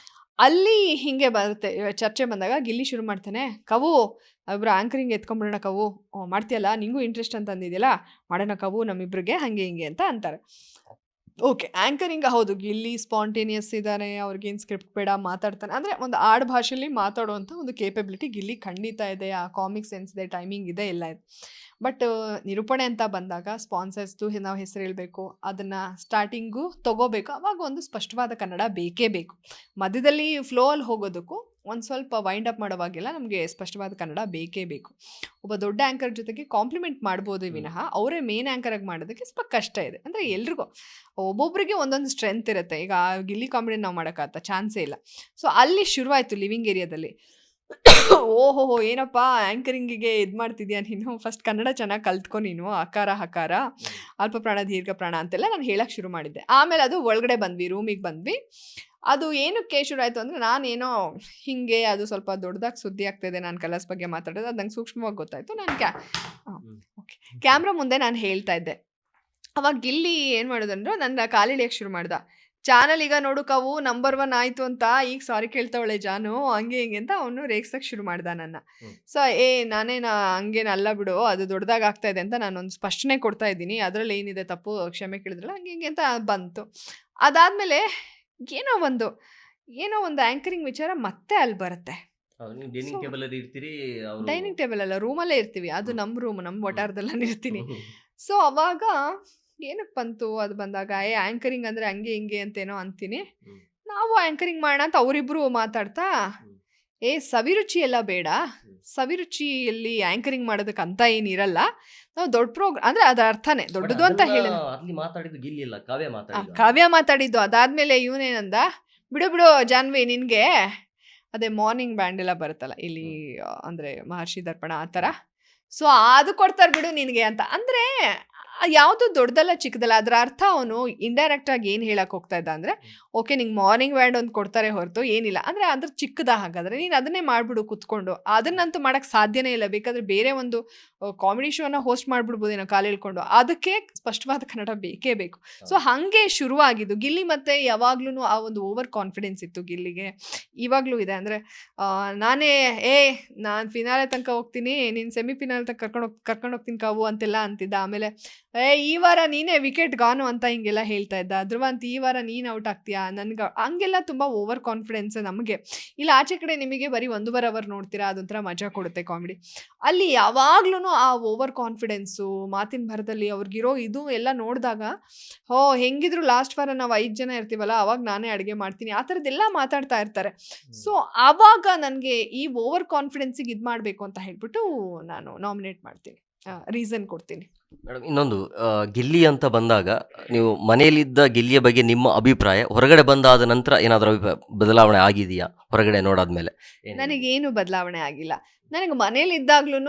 ಅಲ್ಲಿ ಹಿಂಗೆ ಬರುತ್ತೆ ಚರ್ಚೆ ಬಂದಾಗ ಗಿಲ್ಲಿ ಶುರು ಮಾಡ್ತಾನೆ, ಕವು ಇಬ್ಬರು ಆ್ಯಂಕರಿಂಗ್ ಎತ್ಕೊಂಡ್ಬಿಡೋಣ ಕವು, ಮಾಡ್ತೀಯಲ್ಲ ನಿಂಗೂ ಇಂಟ್ರೆಸ್ಟ್ ಅಂತ ಅಂದಿದೆಯಲ್ಲ, ಮಾಡೋಣ ಕವು ನಮ್ಮಿಬ್ರಿಗೆ ಹಾಗೆ ಹಿಂಗೆ ಅಂತ ಅಂತಾರೆ. ಓಕೆ, ಆ್ಯಂಕರಿಂಗ್ ಹೌದು, ಗಿಲ್ಲಿ ಸ್ಪಾಂಟೇನಿಯಸ್ ಇದ್ದಾನೆ, ಅವ್ರಿಗೇನು ಸ್ಕ್ರಿಪ್ಟ್ ಬೇಡ, ಮಾತಾಡ್ತಾನೆ. ಅಂದರೆ ಒಂದು ಆಡು ಭಾಷೆಯಲ್ಲಿ ಮಾತಾಡುವಂಥ ಒಂದು ಕೇಪಬಿಲಿಟಿ ಗಿಲ್ಲಿ ಖಂಡಿತ ಇದೆ, ಆ ಕಾಮಿಕ್ ಸೆನ್ಸ್ ಇದೆ, ಟೈಮಿಂಗ್ ಇದೆ, ಎಲ್ಲ ಇದೆ. ಬಟ್ ನಿರೂಪಣೆ ಅಂತ ಬಂದಾಗ ಸ್ಪಾನ್ಸರ್ಸ್ದು ನಾವು ಹೆಸರು ಹೇಳಬೇಕು, ಅದನ್ನು ಸ್ಟಾರ್ಟಿಂಗು ತೊಗೋಬೇಕು, ಅವಾಗ ಒಂದು ಸ್ಪಷ್ಟವಾದ ಕನ್ನಡ ಬೇಕೇ ಬೇಕು. ಮಧ್ಯದಲ್ಲಿ ಫ್ಲೋ ಅಲ್ಲಿ ಹೋಗೋದಕ್ಕೂ ಒಂದು ಸ್ವಲ್ಪ ವೈಂಡ್ ಅಪ್ ಮಾಡೋವಾಗೆಲ್ಲ ನಮಗೆ ಸ್ಪಷ್ಟವಾದ ಕನ್ನಡ ಬೇಕೇ ಬೇಕು. ಒಬ್ಬ ದೊಡ್ಡ ಆ್ಯಂಕರ್ ಜೊತೆಗೆ ಕಾಂಪ್ಲಿಮೆಂಟ್ ಮಾಡ್ಬೋದು ವಿನಃ ಅವರೇ ಮೇನ್ ಆ್ಯಂಕರಾಗಿ ಮಾಡೋದಕ್ಕೆ ಸ್ವಲ್ಪ ಕಷ್ಟ ಇದೆ. ಅಂದರೆ ಎಲ್ರಿಗೂ ಒಬ್ಬೊಬ್ಬರಿಗೆ ಒಂದೊಂದು ಸ್ಟ್ರೆಂತ್ ಇರುತ್ತೆ. ಈಗ ಗಿಲ್ಲಿ ಕಾಮಿಡಿ ನಾವು ಮಾಡೋಕ್ಕಾಗತ್ತಾ? ಚಾನ್ಸೇ ಇಲ್ಲ. ಸೊ ಅಲ್ಲಿ ಶುರುವಾಯಿತು ಲಿವಿಂಗ್ ಏರಿಯಾದಲ್ಲಿ. ಓಹೋ ಏನಪ್ಪ ಆ್ಯಂಕರಿಂಗಿಗೆ ಇದು ಮಾಡ್ತಿದ್ಯಾ ನೀನು, ಫಸ್ಟ್ ಕನ್ನಡ ಚೆನ್ನಾಗಿ ಕಲ್ತ್ಕೊ ನೀನು, ಅಕಾರ ಹಕಾರ ಅಲ್ಪ ಪ್ರಾಣ ದೀರ್ಘ ಪ್ರಾಣ ಅಂತೆಲ್ಲ ನಾನು ಹೇಳಕ್ಕೆ ಶುರು ಮಾಡಿದ್ದೆ. ಆಮೇಲೆ ಅದು ಒಳಗಡೆ ಬಂದ್ವಿ, ರೂಮಿಗೆ ಬಂದ್ವಿ. ಅದು ಏನಕ್ಕೆ ಶುರು ಆಯಿತು ಅಂದರೆ, ನಾನೇನೋ ಹಿಂಗೆ ಅದು ಸ್ವಲ್ಪ ದೊಡ್ಡದಾಗಿ ಸುದ್ದಿ ಆಗ್ತಾಯಿದೆ ನಾನು ಕಲರ್ಸ್ ಬಗ್ಗೆ ಮಾತಾಡೋದು, ಅದು ನಂಗೆ ಸೂಕ್ಷ್ಮವಾಗಿ ಗೊತ್ತಾಯಿತು. ನಾನು ಓಕೆ ಕ್ಯಾಮ್ರಾ ಮುಂದೆ ನಾನು ಹೇಳ್ತಾ ಇದ್ದೆ. ಅವಾಗ ಗಿಲ್ಲಿ ಏನು ಮಾಡೋದಂದ್ರೆ ನನ್ನ ಕಾಲಿಳಿಯೋಕ್ಕೆ ಶುರು ಮಾಡ್ದ. ಚಾನಲ್ ಈಗ ನೋಡು ಕವು ನಂಬರ್ 1 ಆಯಿತು ಅಂತ, ಈಗ ಸಾರಿ ಕೇಳ್ತಾವಳೆ ಜಾನು, ಹಂಗೆ ಹಿಂಗೆ ಅಂತ ಅವನು ರೇಗ್ಸಕ್ಕೆ ಶುರು ಮಾಡ್ದ ನನ್ನ. ಸೊ ನಾನೇನು ಹಂಗೇನಲ್ಲ ಬಿಡು, ಅದು ದೊಡ್ಡದಾಗಿ ಆಗ್ತಾ ಇದೆ ಅಂತ ನಾನೊಂದು ಸ್ಪಷ್ಟನೆ ಕೊಡ್ತಾ ಇದ್ದೀನಿ, ಅದರಲ್ಲಿ ಏನಿದೆ ತಪ್ಪು, ಕ್ಷಮೆ ಕೇಳಿದ್ರಲ್ಲ ಹಂಗೆ ಹಿಂಗೆ ಅಂತ ಬಂತು. ಅದಾದಮೇಲೆ ಏನೋ ಒಂದು ಆ್ಯಂಕರಿಂಗ್ ವಿಚಾರ ಮತ್ತೆ ಅಲ್ಲಿ ಬರುತ್ತೆ. ಡೈನಿಂಗ್ ಟೇಬಲ್ ಅಲ್ಲ, ರೂಮಲ್ಲೇ ಇರ್ತೀವಿ, ಅದು ನಮ್ಮ ರೂಮ್, ನಮ್ಮ ವಟಾರದಲ್ಲ ಇರ್ತೀನಿ. ಸೊ ಅವಾಗ ಏನಕ್ಕೆ ಬಂತು ಅದು ಬಂದಾಗ, ಆ್ಯಂಕರಿಂಗ್ ಅಂದರೆ ಹಂಗೆ ಹಿಂಗೆ ಅಂತೇನೋ ಅಂತೀನಿ. ನಾವು ಆ್ಯಂಕರಿಂಗ್ ಮಾಡೋಣ ಅಂತ ಅವರಿಬ್ಬರು ಮಾತಾಡ್ತಾ, ಸವಿರುಚಿ ಎಲ್ಲ ಬೇಡ, ಸವಿರುಚಿಯಲ್ಲಿ ಆ್ಯಂಕರಿಂಗ್ ಮಾಡೋದಕ್ಕೆ ಅಂತ ಏನಿರಲ್ಲ, ನಾವು ದೊಡ್ಡ ಪ್ರೋಗ್ರಾಮ್ ಅಂದರೆ ಅದರ ಅರ್ಥನೇ ದೊಡ್ಡದು ಅಂತ ಹೇಳಿ ಕಾವ್ಯ ಮಾತಾಡಿದ್ದು. ಅದಾದಮೇಲೆ ಇವನೇನಂದ, ಬಿಡು ಜಾನ್ವಿ ನಿನಗೆ ಅದೇ ಮಾರ್ನಿಂಗ್ ಬ್ಯಾಂಡ್ ಎಲ್ಲ ಬರುತ್ತಲ್ಲ ಇಲ್ಲಿ, ಅಂದರೆ ಮಹರ್ಷಿ ದರ್ಪಣ ಆ ಥರ, ಸೊ ಅದು ಕೊಡ್ತಾರೆ ಬಿಡು ನಿನಗೆ ಅಂತ. ಅಂದರೆ ಯಾವುದು ದೊಡ್ಡದಲ್ಲ ಚಿಕ್ಕದಲ್ಲ, ಅದರ ಅರ್ಥ ಅವನು ಇಂಡೈರೆಕ್ಟಾಗಿ ಏನು ಹೇಳಕ್ಕೆ ಹೋಗ್ತಾ ಇದ್ದ ಅಂದರೆ, ಓಕೆ ನಿಂಗೆ ಮಾರ್ನಿಂಗ್ ಬ್ಯಾಂಡ್ ಒಂದು ಕೊಡ್ತಾರೆ ಹೊರತು ಏನಿಲ್ಲ, ಅಂದರೆ ಅದ್ರ ಚಿಕ್ಕದ, ಹಾಗಾದರೆ ನೀನು ಅದನ್ನೇ ಮಾಡಿಬಿಡು ಕೂತ್ಕೊಂಡು, ಅದನ್ನಂತೂ ಮಾಡೋಕ್ಕೆ ಸಾಧ್ಯನೇ ಇಲ್ಲ. ಬೇಕಾದರೆ ಬೇರೆ ಒಂದು ಕಾಮಿಡಿ ಶೋನ ಹೋಸ್ಟ್ ಮಾಡಿಬಿಡ್ಬೋದೇನೋ ಕಾಲು ಹೇಳ್ಕೊಂಡು, ಅದಕ್ಕೆ ಸ್ಪಷ್ಟವಾದ ಕನ್ನಡ ಬೇಕೇ ಬೇಕು. ಸೊ ಹಾಗೆ ಶುರುವಾಗಿದ್ದು ಗಿಲ್ಲಿ. ಮತ್ತು ಯಾವಾಗ್ಲೂ ಆ ಒಂದು ಓವರ್ ಕಾನ್ಫಿಡೆನ್ಸ್ ಇತ್ತು ಗಿಲ್ಲಿಗೆ, ಇವಾಗಲೂ ಇದೆ. ಅಂದರೆ ನಾನು ಫಿನಾಲೆ ತನಕ ಹೋಗ್ತೀನಿ, ನೀನು ಸೆಮಿ ಫಿನಾಲೆ ತನಕ ಕರ್ಕೊಂಡು ಹೋಗ್ತೀನಿ ಕಾವು ಅಂತೆಲ್ಲ ಅಂತಿದ್ದ. ಆಮೇಲೆ ಈ ವಾರ ನೀನೇ ವಿಕೆಟ್ ಗಾನು ಅಂತ ಹಿಂಗೆಲ್ಲ ಹೇಳ್ತಾ ಇದ್ದ. ಧ್ರುವಂತ ಈ ವಾರ ನೀನು ಔಟ್ ಆಗ್ತೀಯಾ, ನನ್ಗೆ ಹಂಗೆಲ್ಲ ತುಂಬ ಓವರ್ ಕಾನ್ಫಿಡೆನ್ಸ್ ನಮಗೆ. ಇಲ್ಲ ಆಚೆ ಕಡೆ ನಿಮಗೆ ಬರೀ 1.5 ಅವರ್ ನೋಡ್ತೀರಾ, ಅದೊಂಥರ ಮಜಾ ಕೊಡುತ್ತೆ ಕಾಮಿಡಿ. ಅಲ್ಲಿ ಯಾವಾಗ್ಲೂ ಆ ಓವರ್ ಕಾನ್ಫಿಡೆನ್ಸು, ಮಾತಿನ ಭರದಲ್ಲಿ ಅವ್ರಿಗಿರೋ ಇದು ಎಲ್ಲ ನೋಡಿದಾಗ, ಹೆಂಗಿದ್ರು ಲಾಸ್ಟ್ ವಾರ ನಾವು 5 ಜನ ಇರ್ತೀವಲ್ಲ, ಅವಾಗ ನಾನೇ ಅಡುಗೆ ಮಾಡ್ತೀನಿ, ಆ ಥರದ್ದೆಲ್ಲ ಮಾತಾಡ್ತಾ ಇರ್ತಾರೆ. ಸೊ ಆವಾಗ ನನಗೆ ಈ ಓವರ್ ಕಾನ್ಫಿಡೆನ್ಸಿಗೆ ಇದು ಮಾಡಬೇಕು ಅಂತ ಹೇಳ್ಬಿಟ್ಟು ನಾನು ನಾಮಿನೇಟ್ ಮಾಡ್ತೀನಿ, ರೀಸನ್ ಕೊಡ್ತೀನಿ.
ಮೇಡಮ್, ಇನ್ನೊಂದು ಗಿಲ್ಲಿ ಅಂತ ಬಂದಾಗ, ನೀವು ಮನೆಯಲ್ಲಿದ್ದ ಗಿಲ್ಲಿಯ ಬಗ್ಗೆ ನಿಮ್ಮ ಅಭಿಪ್ರಾಯ, ಹೊರಗಡೆ ಬಂದಾದ ನಂತರ ಏನಾದರೂ ಬದಲಾವಣೆ ಆಗಿದೆಯಾ? ಹೊರಗಡೆ ನೋಡಾದ್ಮೇಲೆ
ನನಗೇನು ಬದಲಾವಣೆ ಆಗಿಲ್ಲ. ನನಗೆ ಮನೇಲಿದ್ದಾಗ್ಲೂ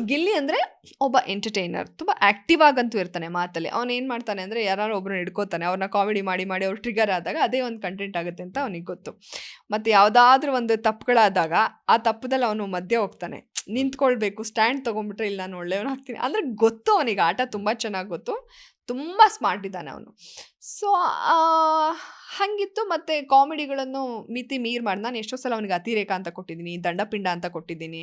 ಗಿಲ್ಲಿ ಅಂದರೆ ಒಬ್ಬ ಎಂಟರ್ಟೈನರ್, ತುಂಬ ಆ್ಯಕ್ಟಿವ್ ಆಗಂತೂ ಇರ್ತಾನೆ ಮಾತಲ್ಲಿ. ಅವನು ಏನು ಮಾಡ್ತಾನೆ ಅಂದರೆ, ಯಾರು ಒಬ್ಬರನ್ನ ಹಿಡ್ಕೋತಾನೆ, ಅವ್ರನ್ನ ಕಾಮಿಡಿ ಮಾಡಿ ಅವ್ರು ಟ್ರಿಗರ್ ಆದಾಗ ಅದೇ ಒಂದು ಕಂಟೆಂಟ್ ಆಗುತ್ತೆ ಅಂತ ಅವನಿಗೆ ಗೊತ್ತು. ಮತ್ತು ಯಾವುದಾದ್ರೂ ಒಂದು ತಪ್ಪುಗಳಾದಾಗ ಆ ತಪ್ಪದಲ್ಲಿ ಅವನು ಮಧ್ಯೆ ಹೋಗ್ತಾನೆ, ನಿಂತ್ಕೊಳ್ಬೇಕು, ಸ್ಟ್ಯಾಂಡ್ ತೊಗೊಂಡ್ಬಿಟ್ರೆ ಇಲ್ಲ ನಾನು ಒಳ್ಳೆಯವನಾಗ್ತೀನಿ ಅಂದರೆ ಗೊತ್ತು ಅವನಿಗೆ, ಆಟ ತುಂಬ ಚೆನ್ನಾಗಿ ಗೊತ್ತು, ತುಂಬ ಸ್ಮಾರ್ಟ್ ಇದ್ದಾನೆ ಅವನು. ಸೊ ಹಾಗಿತ್ತು. ಮತ್ತು ಕಾಮಿಡಿಗಳನ್ನು ಮಿತಿ ಮೀರ್ ಮಾಡಿ ನಾನು ಎಷ್ಟೋ ಸಲ ಅವನಿಗೆ ಅತಿರೇಕ ಅಂತ ಕೊಟ್ಟಿದ್ದೀನಿ, ದಂಡಪಿಂಡ ಅಂತ ಕೊಟ್ಟಿದ್ದೀನಿ.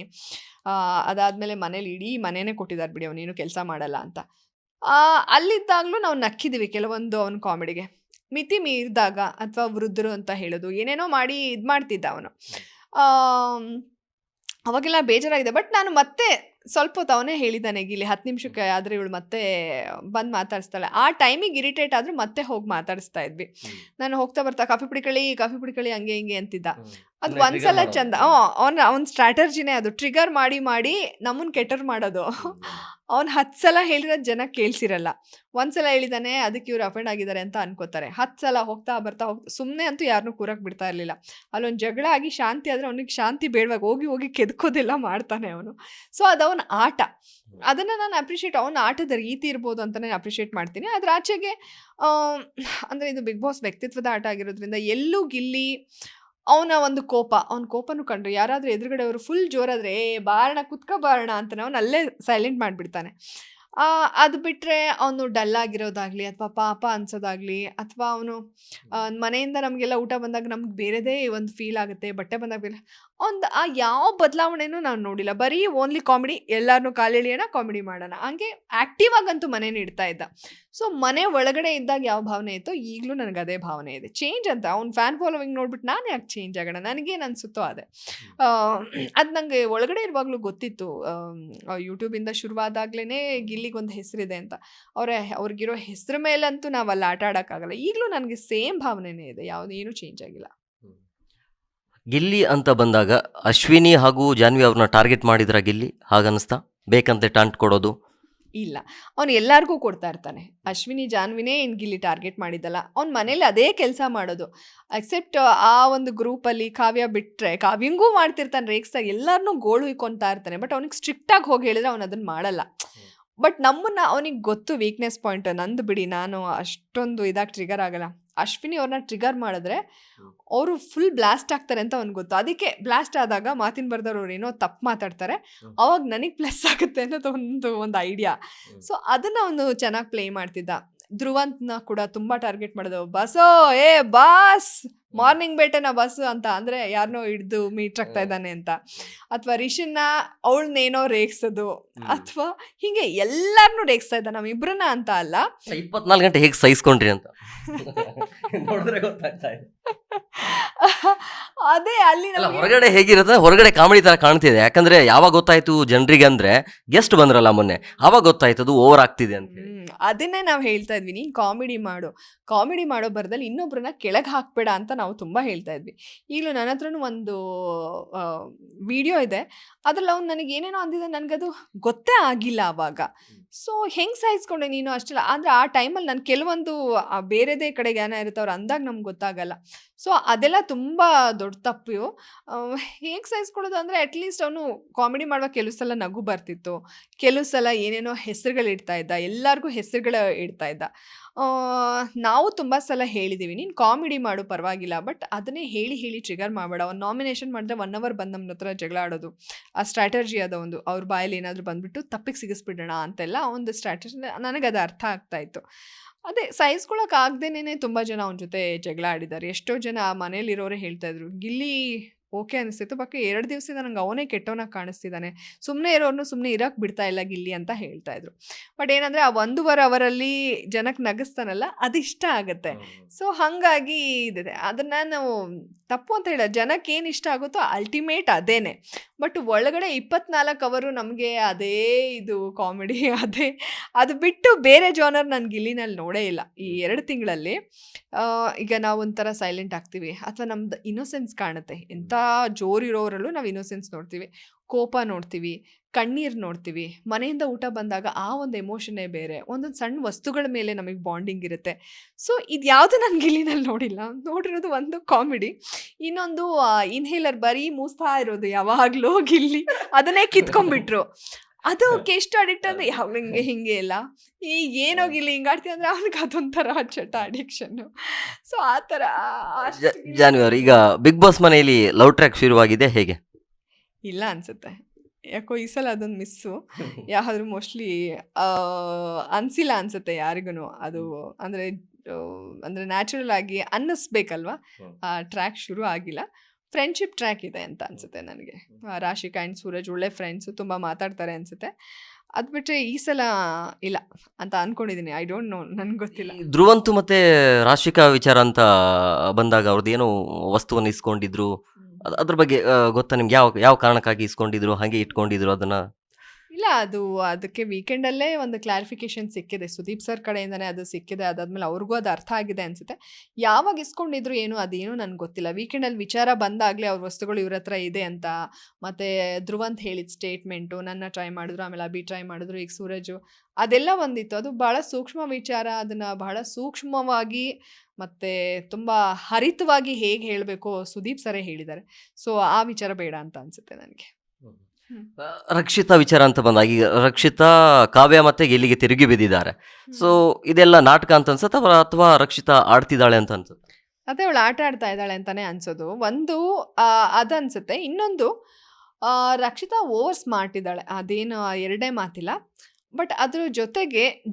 ಅದಾದಮೇಲೆ ಮನೇಲಿ ಇಡೀ ಮನೆಯೇ ಕೊಟ್ಟಿದ್ದಾರೆ ಬಿಡಿ, ಅವನೇನು ಕೆಲಸ ಮಾಡಲ್ಲ ಅಂತ. ಅಲ್ಲಿದ್ದಾಗಲೂ ನಾವು ನಕ್ಕಿದ್ದೀವಿ ಕೆಲವೊಂದು ಅವನ ಕಾಮಿಡಿಗೆ. ಮಿತಿ ಮೀರಿದಾಗ ಅಥವಾ ವೃದ್ಧರು ಅಂತ ಹೇಳೋದು ಏನೇನೋ ಮಾಡಿ ಇದು ಮಾಡ್ತಿದ್ದ ಅವನು, ಅವಾಗೆಲ್ಲ ಬೇಜಾರಾಗಿದೆ. ಬಟ್ ನಾನು ಮತ್ತೆ ಸ್ವಲ್ಪ ಹೊತ್ತು ಅವನೇ ಹೇಳಿದ್ದಾನೆ ಗಿಲ್ಲಿ 10 ನಿಮಿಷಕ್ಕೆ ಆದ್ರೆ ಇವಳು ಮತ್ತೆ ಬಂದು ಮಾತಾಡಿಸ್ತಾಳೆ. ಆ ಟೈಮಿಗೆ ಇರಿಟೇಟ್ ಆದ್ರೂ ಮತ್ತೆ ಹೋಗಿ ಮಾತಾಡಿಸ್ತಾ ಇದ್ವಿ. ನಾನು ಹೋಗ್ತಾ ಬರ್ತಾ ಕಾಫಿ ಪುಡಿ ಹಂಗೆ ಹಿಂಗೆ ಅಂತಿದ್ದ. ಅದು ಒಂದ್ಸಲ ಚಂದ. ಅವ್ನ ಸ್ಟ್ರಾಟರ್ಜಿನೇ ಅದು, ಟ್ರಿಗರ್ ಮಾಡಿ ಮಾಡಿ ನಮ್ಮನ್ ಕೆಟ್ಟರ್ ಮಾಡೋದು. ಅವ್ನು 10 ಸಲ ಹೇಳಿರೋದು ಜನ ಕೇಳಿಸಿರಲ್ಲ. ಒಂದ್ಸಲ ಹೇಳಿದಾನೆ ಅದಕ್ಕೆ ಇವ್ರು ಅಫೆಂಡ್ ಆಗಿದ್ದಾರೆ ಅಂತ ಅನ್ಕೋತಾರೆ. 10 ಸಲ ಹೋಗ್ತಾ ಸುಮ್ಮನೆ ಅಂತೂ ಯಾರನ್ನೂ ಕೂರಕ್ ಬಿಡ್ತಾ ಇರಲಿಲ್ಲ. ಅಲ್ಲೊಂದು ಜಗಳ ಆಗಿ ಶಾಂತಿ ಆದ್ರೆ ಅವನಿಗೆ ಶಾಂತಿ ಬೇಡವಾಗ ಹೋಗಿ ಕೆದ್ಕೋದೆಲ್ಲ ಮಾಡ್ತಾನೆ ಅವನು. ಸೊ ಅದು ಅವನ ಆಟ. ಅದನ್ನ ನಾನು ಅಪ್ರಿಷಿಯೇಟ್, ಅವನ ಆಟದ ರೀತಿ ಇರ್ಬೋದು ಅಂತ ನಾನು ಅಪ್ರಿಷಿಯೇಟ್ ಮಾಡ್ತೀನಿ. ಅದ್ರ ಆಚೆಗೆ ಅಂದ್ರೆ ಇದು ಬಿಗ್ ಬಾಸ್ ವ್ಯಕ್ತಿತ್ವದ ಆಟ ಆಗಿರೋದ್ರಿಂದ ಎಲ್ಲೂ ಗಿಲ್ಲಿ ಅವನ ಒಂದು ಅವ್ನ ಕೋಪನೂ ಕಂಡ್ರು ಯಾರಾದ್ರೂ ಎದುರುಗಡೆ ಅವರು ಫುಲ್ ಜೋರಾದ್ರೆ ಬಾರಣ ಕುತ್ಕ ಬಾರಣ ಅಂತಾನೆ ಅವ್ನು ಅಲ್ಲೇ ಸೈಲೆಂಟ್ ಮಾಡಿಬಿಡ್ತಾನೆ. ಅದು ಬಿಟ್ಟರೆ ಅವನು ಡಲ್ ಆಗಿರೋದಾಗ್ಲಿ ಅಥವಾ ಪಾಪ ಅನ್ಸೋದಾಗ್ಲಿ ಅಥವಾ ಅವನು ಮನೆಯಿಂದ ನಮಗೆಲ್ಲ ಊಟ ಬಂದಾಗ ನಮ್ಗೆ ಬೇರೆದೇ ಒಂದು ಫೀಲ್ ಆಗುತ್ತೆ, ಬಟ್ಟೆ ಬಂದಾಗ ಆ ಯಾವ ಬದಲಾವಣೆನೂ ನಾನು ನೋಡಿಲ್ಲ. ಬರೀ ಓನ್ಲಿ ಕಾಮಿಡಿ, ಎಲ್ಲರನ್ನೂ ಕಾಲೆಳಿಯೋಣ ಕಾಮಿಡಿ ಮಾಡೋಣ, ಹಂಗೆ ಆ್ಯಕ್ಟಿವ್ ಆಗಂತೂ ಮನೇನ ಇಡ್ತಾ ಇದ್ದ. ಸೊ ಮನೆ ಒಳಗಡೆ ಇದ್ದಾಗ ಯಾವ ಭಾವನೆ ಇತ್ತೋ ಈಗಲೂ ನನಗೆ ಅದೇ ಭಾವನೆ ಇದೆ. ಚೇಂಜ್ ಅಂತ ಅವ್ನ ಫ್ಯಾನ್ ಫಾಲೋವಿಂಗ್ ನೋಡ್ಬಿಟ್ಟು ನಾನು ಯಾಕೆ ಚೇಂಜ್ ಆಗೋಣ, ನನಗೇನು ಅನಿಸುತ್ತೋ ಅದೇ. ಅದು ನನಗೆ ಒಳಗಡೆ ಇರುವಾಗಲೂ ಗೊತ್ತಿತ್ತು. ಯೂಟ್ಯೂಬಿಂದ ಶುರುವಾದಾಗ್ಲೇ ಗಿಲ್ಲಿಗೊಂದು ಹೆಸರಿದೆ ಅಂತ. ಅವ್ರಿಗಿರೋ ಹೆಸರು ಮೇಲಂತೂ ನಾವು ಅಲ್ಲಿ ಆಟ ಆಡೋಕ್ಕಾಗಲ್ಲ. ಈಗಲೂ ನನಗೆ ಸೇಮ್ ಭಾವನೆನೇ ಇದೆ, ಯಾವುದೇನು ಚೇಂಜ್ ಆಗಿಲ್ಲ.
ಗಿಲ್ಲಿ ಅಂತ ಬಂದಾಗ ಅಶ್ವಿನಿ ಹಾಗೂ ಜಾನ್ವಿ ಅವ್ರನ್ನ ಟಾರ್ಗೆಟ್ ಮಾಡಿದ್ರ ಗಿಲ್ಲಿ ಹಾಗನ್ನಿಸ್ತಾ? ಬೇಕಂತೆ ಟಾಂಟ್ ಕೊಡೋದು
ಇಲ್ಲ, ಅವ್ನು ಎಲ್ಲರಿಗೂ ಕೊಡ್ತಾ ಇರ್ತಾನೆ. ಅಶ್ವಿನಿ ಜಾನ್ವಿನೇ ಏನು ಗಿಲ್ಲಿ ಟಾರ್ಗೆಟ್ ಮಾಡಿದ್ದಲ್ಲ, ಅವ್ನ ಮನೇಲಿ ಅದೇ ಕೆಲಸ ಮಾಡೋದು. ಎಕ್ಸೆಪ್ಟ್ ಆ ಒಂದು ಗ್ರೂಪಲ್ಲಿ ಕಾವ್ಯ ಬಿಟ್ಟರೆ, ಕಾವ್ಯಂಗೂ ಮಾಡ್ತಿರ್ತಾನೆ ರೇಕ್ಸಾಗಿ, ಎಲ್ಲರನ್ನೂ ಗೋಳು ಇಕ್ಕೊತಾ ಇರ್ತಾನೆ. ಬಟ್ ಅವ್ನಿಗೆ ಸ್ಟ್ರಿಕ್ಟಾಗಿ ಹೋಗಿ ಹೇಳಿದ್ರೆ ಅವ್ನು ಅದನ್ನು ಮಾಡಲ್ಲ. ಬಟ್ ನಮ್ಮನ್ನ ಅವನಿಗೆ ಗೊತ್ತು ವೀಕ್ನೆಸ್ ಪಾಯಿಂಟ್. ನಂದು ಬಿಡಿ, ನಾನು ಅಷ್ಟೊಂದು ಇದಾಗಿ ಟ್ರಿಗರ್ ಆಗಲ್ಲ. ಅಶ್ವಿನಿ ಅವ್ರನ್ನ ಟ್ರಿಗರ್ ಮಾಡಿದ್ರೆ ಅವರು ಫುಲ್ ಬ್ಲಾಸ್ಟ್ ಆಗ್ತಾರೆ ಅಂತ ಅವ್ನಿಗೆ ಗೊತ್ತು. ಅದಕ್ಕೆ ಬ್ಲಾಸ್ಟ್ ಆದಾಗ ಮಾತಿನ ಬರ್ದವ್ರು ಅವ್ರು ಏನೋ ತಪ್ಪು ಮಾತಾಡ್ತಾರೆ, ಅವಾಗ ನನಗೆ ಪ್ಲಸ್ ಆಗುತ್ತೆ ಅನ್ನೋದು ಒಂದು ಐಡಿಯಾ. ಸೊ ಅದನ್ನು ಅವನು ಚೆನ್ನಾಗಿ ಪ್ಲೇ ಮಾಡ್ತಿದ್ದ. ಧ್ರುವಂತ್ನ ಕೂಡ ತುಂಬ ಟಾರ್ಗೆಟ್ ಮಾಡೋದು. ಬಸ್ಸೋ ಬಾಸ್ ಮಾರ್ನಿಂಗ್ ಬೇಟೆನ ಬಸ್ಸು ಅಂತ, ಅಂದರೆ ಯಾರನ್ನೋ ಹಿಡ್ದು ಮೀಟ್ ಆಗ್ತಾ ಇದ್ದಾನೆ ಅಂತ. ಅಥವಾ ರಿಷನ್ನ ಅವಳನ್ನೇನೋ ರೇಗಿಸೋದು, ಅಥವಾ ಹೀಗೆ ಎಲ್ಲರನ್ನೂ ರೇಗಿಸ್ತಾ ಇದ್ದ. ನಮ್ಮಿಬ್ರನ್ನ ಅಂತ ಅಲ್ಲ,
24 ಗಂಟೆ ಹೇಗೆ ಸಹಿಸ್ಕೊಂಡ್ರಿ ಅಂತ ನೋಡಿದ್ರೆ ಗೊತ್ತಾಗ್ತಾ ಇದೆ.
ಅದೇ ಅಲ್ಲಿ
ಹೊರಗಡೆ ಹೇಗಿರುತ್ತೆ, ಹೊರಗಡೆ ಕಾಮಿಡಿ ತರ ಕಾಣ್ತಿದೆ. ಯಾಕಂದ್ರೆ ಯಾವಾಗ ಗೊತ್ತಾಯ್ತು ಜನರಿಗೆ ಅಂದ್ರೆ ಗೆಸ್ಟ್ ಬಂದ್ರಲ್ಲ ಮೊನ್ನೆ, ಅವಾಗ ಗೊತ್ತಾಯ್ತು ಅದು ಓವರ್ ಆಗ್ತಿದೆ ಅಂತ.
ಅದನ್ನೇ ನಾವು ಹೇಳ್ತಾ ಇದ್ವಿ, ನೀನು ಕಾಮಿಡಿ ಮಾಡೋ ಬರದಲ್ಲಿ ಇನ್ನೊಬ್ರನ್ನ ಕೆಳಗೆ ಹಾಕ್ಬೇಡ ಅಂತ ನಾವು ತುಂಬ ಹೇಳ್ತಾ ಇದ್ವಿ. ಈಗಲೂ ನನ್ನ ಹತ್ರನೂ ಒಂದು ವಿಡಿಯೋ ಇದೆ, ಅದ್ರಲ್ಲಿ ಅವ್ನು ನನಗೆ ಏನೇನೋ ಅಂದಿದೆ, ನನಗದು ಗೊತ್ತೇ ಆಗಿಲ್ಲ ಆವಾಗ. ಸೊ ಹೆಂಗೆ ಸಹಿಸ್ಕೊಂಡೆ ನೀನು ಅಷ್ಟೆಲ್ಲ. ಆದರೆ ಆ ಟೈಮಲ್ಲಿ ನಾನು ಕೆಲವೊಂದು ಬೇರೆದೇ ಕಡೆ ಜ್ಞಾನ ಇರುತ್ತೆ, ಅವ್ರು ಅಂದಾಗ ನಮ್ಗೆ ಗೊತ್ತಾಗಲ್ಲ. ಸೊ ಅದೆಲ್ಲ ತುಂಬ ದೊಡ್ಡ ತಪ್ಪು. ಹೇಗೆ ಸಹಿಸ್ಕೊಳ್ಳೋದು ಅಂದರೆ, ಅಟ್ಲೀಸ್ಟ್ ಅವನು ಕಾಮಿಡಿ ಮಾಡುವಾಗ ಕೆಲವು ಸಲ ನಗು ಬರ್ತಿತ್ತು, ಕೆಲವು ಸಲ ಏನೇನೋ ಹೆಸರುಗಳು ಇಡ್ತಾ ಇದ್ದ, ಎಲ್ಲರಿಗೂ ಹೆಸರುಗಳು ಇಡ್ತಾ ಇದ್ದ. ನಾವು ತುಂಬ ಸಲ ಹೇಳಿದ್ದೀವಿ, ನೀನು ಕಾಮಿಡಿ ಮಾಡು ಪರವಾಗಿಲ್ಲ, ಬಟ್ ಅದನ್ನೇ ಹೇಳಿ ಟ್ರಿಗರ್ ಮಾಡಬೇಡ. ಅವ್ನು ನಾಮಿನೇಷನ್ ಮಾಡಿದ್ರೆ 1 hour ಬಂದು ನಮ್ಮ ಹತ್ರ ಜಗಳ ಆಡೋದು, ಆ ಸ್ಟ್ರಾಟರ್ಜಿ ಅದ ಒಂದು. ಅವ್ರ ಬಾಯಲ್ಲಿ ಏನಾದರೂ ಬಂದುಬಿಟ್ಟು ತಪ್ಪಿಗೆ ಸಿಗಿಸ್ಬಿಡೋಣ ಅಂತೆಲ್ಲ ಒಂದು ಸ್ಟ್ರಾಟರ್ಜಿ. ನನಗದು ಅರ್ಥ ಆಗ್ತಾಯಿತ್ತು. ಅದೇ ಸಹಿಸ್ಕೊಳಕ್ಕಾಗ್ದೇನೆ ತುಂಬ ಜನ ಅವನ ಜೊತೆ ಜಗಳ ಆಡಿದ್ದಾರೆ. ಎಷ್ಟೋ ಜನ ಮನೇಲಿರೋರೇ ಹೇಳ್ತಾಯಿದ್ರು, ಗಿಲ್ಲಿ ಓಕೆ ಅನಿಸ್ತಿತ್ತು, ಬಾಕಿ 2 ದಿವಸದಿಂದ ನಂಗೆ ಅವನೇ ಕೆಟ್ಟವನಾಗಿ ಕಾಣಿಸ್ತಿದ್ದಾನೆ, ಸುಮ್ಮನೆ ಇರೋರ್ನು ಸುಮ್ಮನೆ ಇರೋಕ್ಕೆ ಬಿಡ್ತಾ ಇಲ್ಲ ಗಿಲ್ಲಿ ಅಂತ ಹೇಳ್ತಾಯಿದ್ರು. ಬಟ್ ಏನಂದರೆ ಆ 1.5 ಅವರಲ್ಲಿ ಜನಕ್ಕೆ ನಗಿಸ್ತಾನಲ್ಲ, ಅದು ಇಷ್ಟ ಆಗುತ್ತೆ. ಸೊ ಹಾಗಾಗಿ ಇದಿದೆ. ಅದನ್ನು ನಾವು ತಪ್ಪು ಅಂತ ಹೇಳ, ಜನಕ್ಕೆ ಏನು ಇಷ್ಟ ಆಗುತ್ತೋ ಅಲ್ಟಿಮೇಟ್ ಅದೇನೆ. ಬಟ್ ಒಳಗಡೆ 24 ಅವರು ನಮಗೆ ಅದೇ ಇದು ಕಾಮಿಡಿ, ಅದು ಬಿಟ್ಟು ಬೇರೆ ಜಾನರ್ ನಾನು ಗಿಲ್ಲಿನಲ್ಲಿ ನೋಡೇ ಇಲ್ಲ ಈ 2 ತಿಂಗಳಲ್ಲಿ. ಈಗ ನಾವು ಒಂಥರ ಸೈಲೆಂಟ್ ಆಗ್ತೀವಿ, ಅಥವಾ ನಮ್ದು ಇನ್ನೋಸೆನ್ಸ್ ಕಾಣುತ್ತೆ. ಎಂಥ ಜೋರಿರೋರಲ್ಲೂ ನಾವು ಇನ್ನೋಸೆನ್ಸ್ ನೋಡ್ತೀವಿ, ಕೋಪ ನೋಡ್ತೀವಿ, ಕಣ್ಣೀರು ನೋಡ್ತೀವಿ. ಮನೆಯಿಂದ ಊಟ ಬಂದಾಗ ಆ ಒಂದು ಎಮೋಷನ್ನೇ ಬೇರೆ. ಒಂದೊಂದು ಸಣ್ಣ ವಸ್ತುಗಳ ಮೇಲೆ ನಮಗೆ ಬಾಂಡಿಂಗ್ ಇರುತ್ತೆ. ಸೊ ಇದು ಯಾವುದು ನಾನು ಗಿಲ್ಲಿನಲ್ಲಿ ನೋಡಿಲ್ಲ. ನೋಡಿರೋದು ಒಂದು ಕಾಮಿಡಿ, ಇನ್ನೊಂದು ಇನ್ಹೇಲರ್ ಬರೀ ಮೂಸ್ತಾ ಇರೋದು ಯಾವಾಗಲೂ ಗಿಲ್ಲಿ, ಅದನ್ನೇ ಕಿತ್ಕೊಂಡ್ಬಿಟ್ರು. ಅದಕ್ಕೆ ಎಷ್ಟು ಅಡಿಕ್ಟ್ ಅಂದರೆ ಯಾವ ಹಿಂಗೆ ಇಲ್ಲ, ಈಗ ಏನೋಗಿಲ್ಲ ಹಿಂಗೆ ಆಡ್ತೀವಿ ಅಂದರೆ ಅವ್ನಿಗೆ ಅದೊಂಥರ ಚಟ ಅಡಿಕ್ಷನ್ನು. ಸೊ ಆ ಥರ.
ಜಾನ್ವಿ ಅವರು, ಈಗ ಬಿಗ್ ಬಾಸ್ ಮನೆಯಲ್ಲಿ ಲವ್ ಟ್ರ್ಯಾಕ್ ಶುರುವಾಗಿದೆ, ಹೇಗೆ?
ಇಲ್ಲ ಅನ್ಸುತ್ತೆ, ಯಾಕೋ ಈ ಸಲ ಅದೊಂದು ಮಿಸ್ಸು. ಯಾವ್ದಾದ್ರು ಮೋಸ್ಟ್ಲಿ ಅನಿಸಿಲ್ಲ ಅನ್ಸುತ್ತೆ ಯಾರಿಗೂ. ಅದು ಅಂದರೆ ನ್ಯಾಚುರಲ್ ಆಗಿ ಅನ್ನಿಸ್ಬೇಕಲ್ವ, ಆ ಟ್ರ್ಯಾಕ್ ಶುರು ಆಗಿಲ್ಲ. ಫ್ರೆಂಡ್ಶಿಪ್ ಟ್ರ್ಯಾಕ್ ಇದೆ ಅಂತ ಅನಿಸುತ್ತೆ ನನಗೆ. ರಾಶಿಕಾ ಆ್ಯಂಡ್ ಸೂರಜ್ ಒಳ್ಳೆ ಫ್ರೆಂಡ್ಸು, ತುಂಬ ಮಾತಾಡ್ತಾರೆ ಅನಿಸುತ್ತೆ. ಅದು ಬಿಟ್ಟರೆ ಈ ಸಲ ಇಲ್ಲ ಅಂತ ಅಂದ್ಕೊಂಡಿದ್ದೀನಿ. ಐ ಡೋಂಟ್ ನೋ, ನನಗೆ ಗೊತ್ತಿಲ್ಲ.
ಧ್ರುವಂತು ಮತ್ತು ರಾಶಿಕಾ ವಿಚಾರ ಅಂತ ಬಂದಾಗ ಅವ್ರದ್ದು ಏನೋ ವಸ್ತುವನ್ನು ಇಸ್ಕೊಂಡಿದ್ರು, ಅದ್ರ ಬಗ್ಗೆ ಗೊತ್ತಾ ನಿಮ್ಗೆ? ಯಾವ ಕಾರಣಕ್ಕಾಗಿ ಇಸ್ಕೊಂಡಿದ್ರು, ಹಾಗೆ ಇಟ್ಕೊಂಡಿದ್ರು ಅದನ್ನ?
ಇಲ್ಲ ಅದು ಅದಕ್ಕೆ ವೀಕೆಂಡಲ್ಲೇ ಒಂದು ಕ್ಲಾರಿಫಿಕೇಶನ್ ಸಿಕ್ಕಿದೆ. ಸುದೀಪ್ ಸರ್ ಕಡೆಯಿಂದನೇ ಅದು ಸಿಕ್ಕಿದೆ. ಅದಾದ್ಮೇಲೆ ಅವ್ರಿಗೂ ಅದು ಅರ್ಥ ಆಗಿದೆ ಅನ್ಸುತ್ತೆ. ಯಾವಾಗ ಇಸ್ಕೊಂಡಿದ್ರು ಏನು ಅದೇನು ನನ್ಗೆ ಗೊತ್ತಿಲ್ಲ. ವೀಕೆಂಡಲ್ಲಿ ವಿಚಾರ ಬಂದಾಗಲೇ ಅವ್ರ ವಸ್ತುಗಳು ಇವ್ರ ಹತ್ರ ಇದೆ ಅಂತ, ಮತ್ತೆ ಧ್ರುವಂತ್ ಹೇಳಿದ ಸ್ಟೇಟ್ಮೆಂಟು, ನನ್ನ ಟ್ರೈ ಮಾಡಿದ್ರು, ಆಮೇಲೆ ಅಭಿ ಟ್ರೈ ಮಾಡಿದ್ರು, ಈಗ ಸೂರಜು, ಅದೆಲ್ಲ ಒಂದಿತ್ತು. ಅದು ಬಹಳ ಸೂಕ್ಷ್ಮ ವಿಚಾರ. ಅದನ್ನ ಬಹಳ ಸೂಕ್ಷ್ಮವಾಗಿ ಮತ್ತೆ ತುಂಬಾ ಹರಿತವಾಗಿ ಹೇಗೆ ಹೇಳಬೇಕೋ ಸುದೀಪ್ ಸರೇ ಹೇಳಿದ್ದಾರೆ. ಸೊ ಆ ವಿಚಾರ ಬೇಡ ಅಂತ ಅನ್ಸುತ್ತೆ ನನಗೆ.
ರಕ್ಷಿತಾ ವಿಚಾರ ಅಂತ ಬಂದಾಗ ಈಗ ರಕ್ಷಿತಾ ಕಾವ್ಯ ಮತ್ತೆ ಗೆಲ್ಲಿಗೆ ತಿರುಗಿ ಬಿದ್ದಿದ್ದಾರೆ. ಸೊ ಇದೆಲ್ಲ ನಾಟಕ ಅಂತ ಅನ್ಸುತ್ತೆ ಅಥವಾ ರಕ್ಷಿತಾ ಆಡ್ತಿದ್ದಾಳೆ ಅಂತ ಅನ್ಸುತ್ತೆ?
ಅದೇ ಅವಳು ಆಟ ಆಡ್ತಾ ಇದ್ದಾಳೆ ಅಂತಾನೆ ಅನ್ಸೋದು. ಒಂದು ಅದನ್ಸುತ್ತೆ. ಇನ್ನೊಂದು ರಕ್ಷಿತಾ ಓವರ್ ಸ್ಮಾರ್ಟ್ ಇದ್ದಾಳೆ, ಅದೇನು ಎರಡೇ ಮಾತಿಲ್ಲ. ಬಟ್ ಅದ್ರ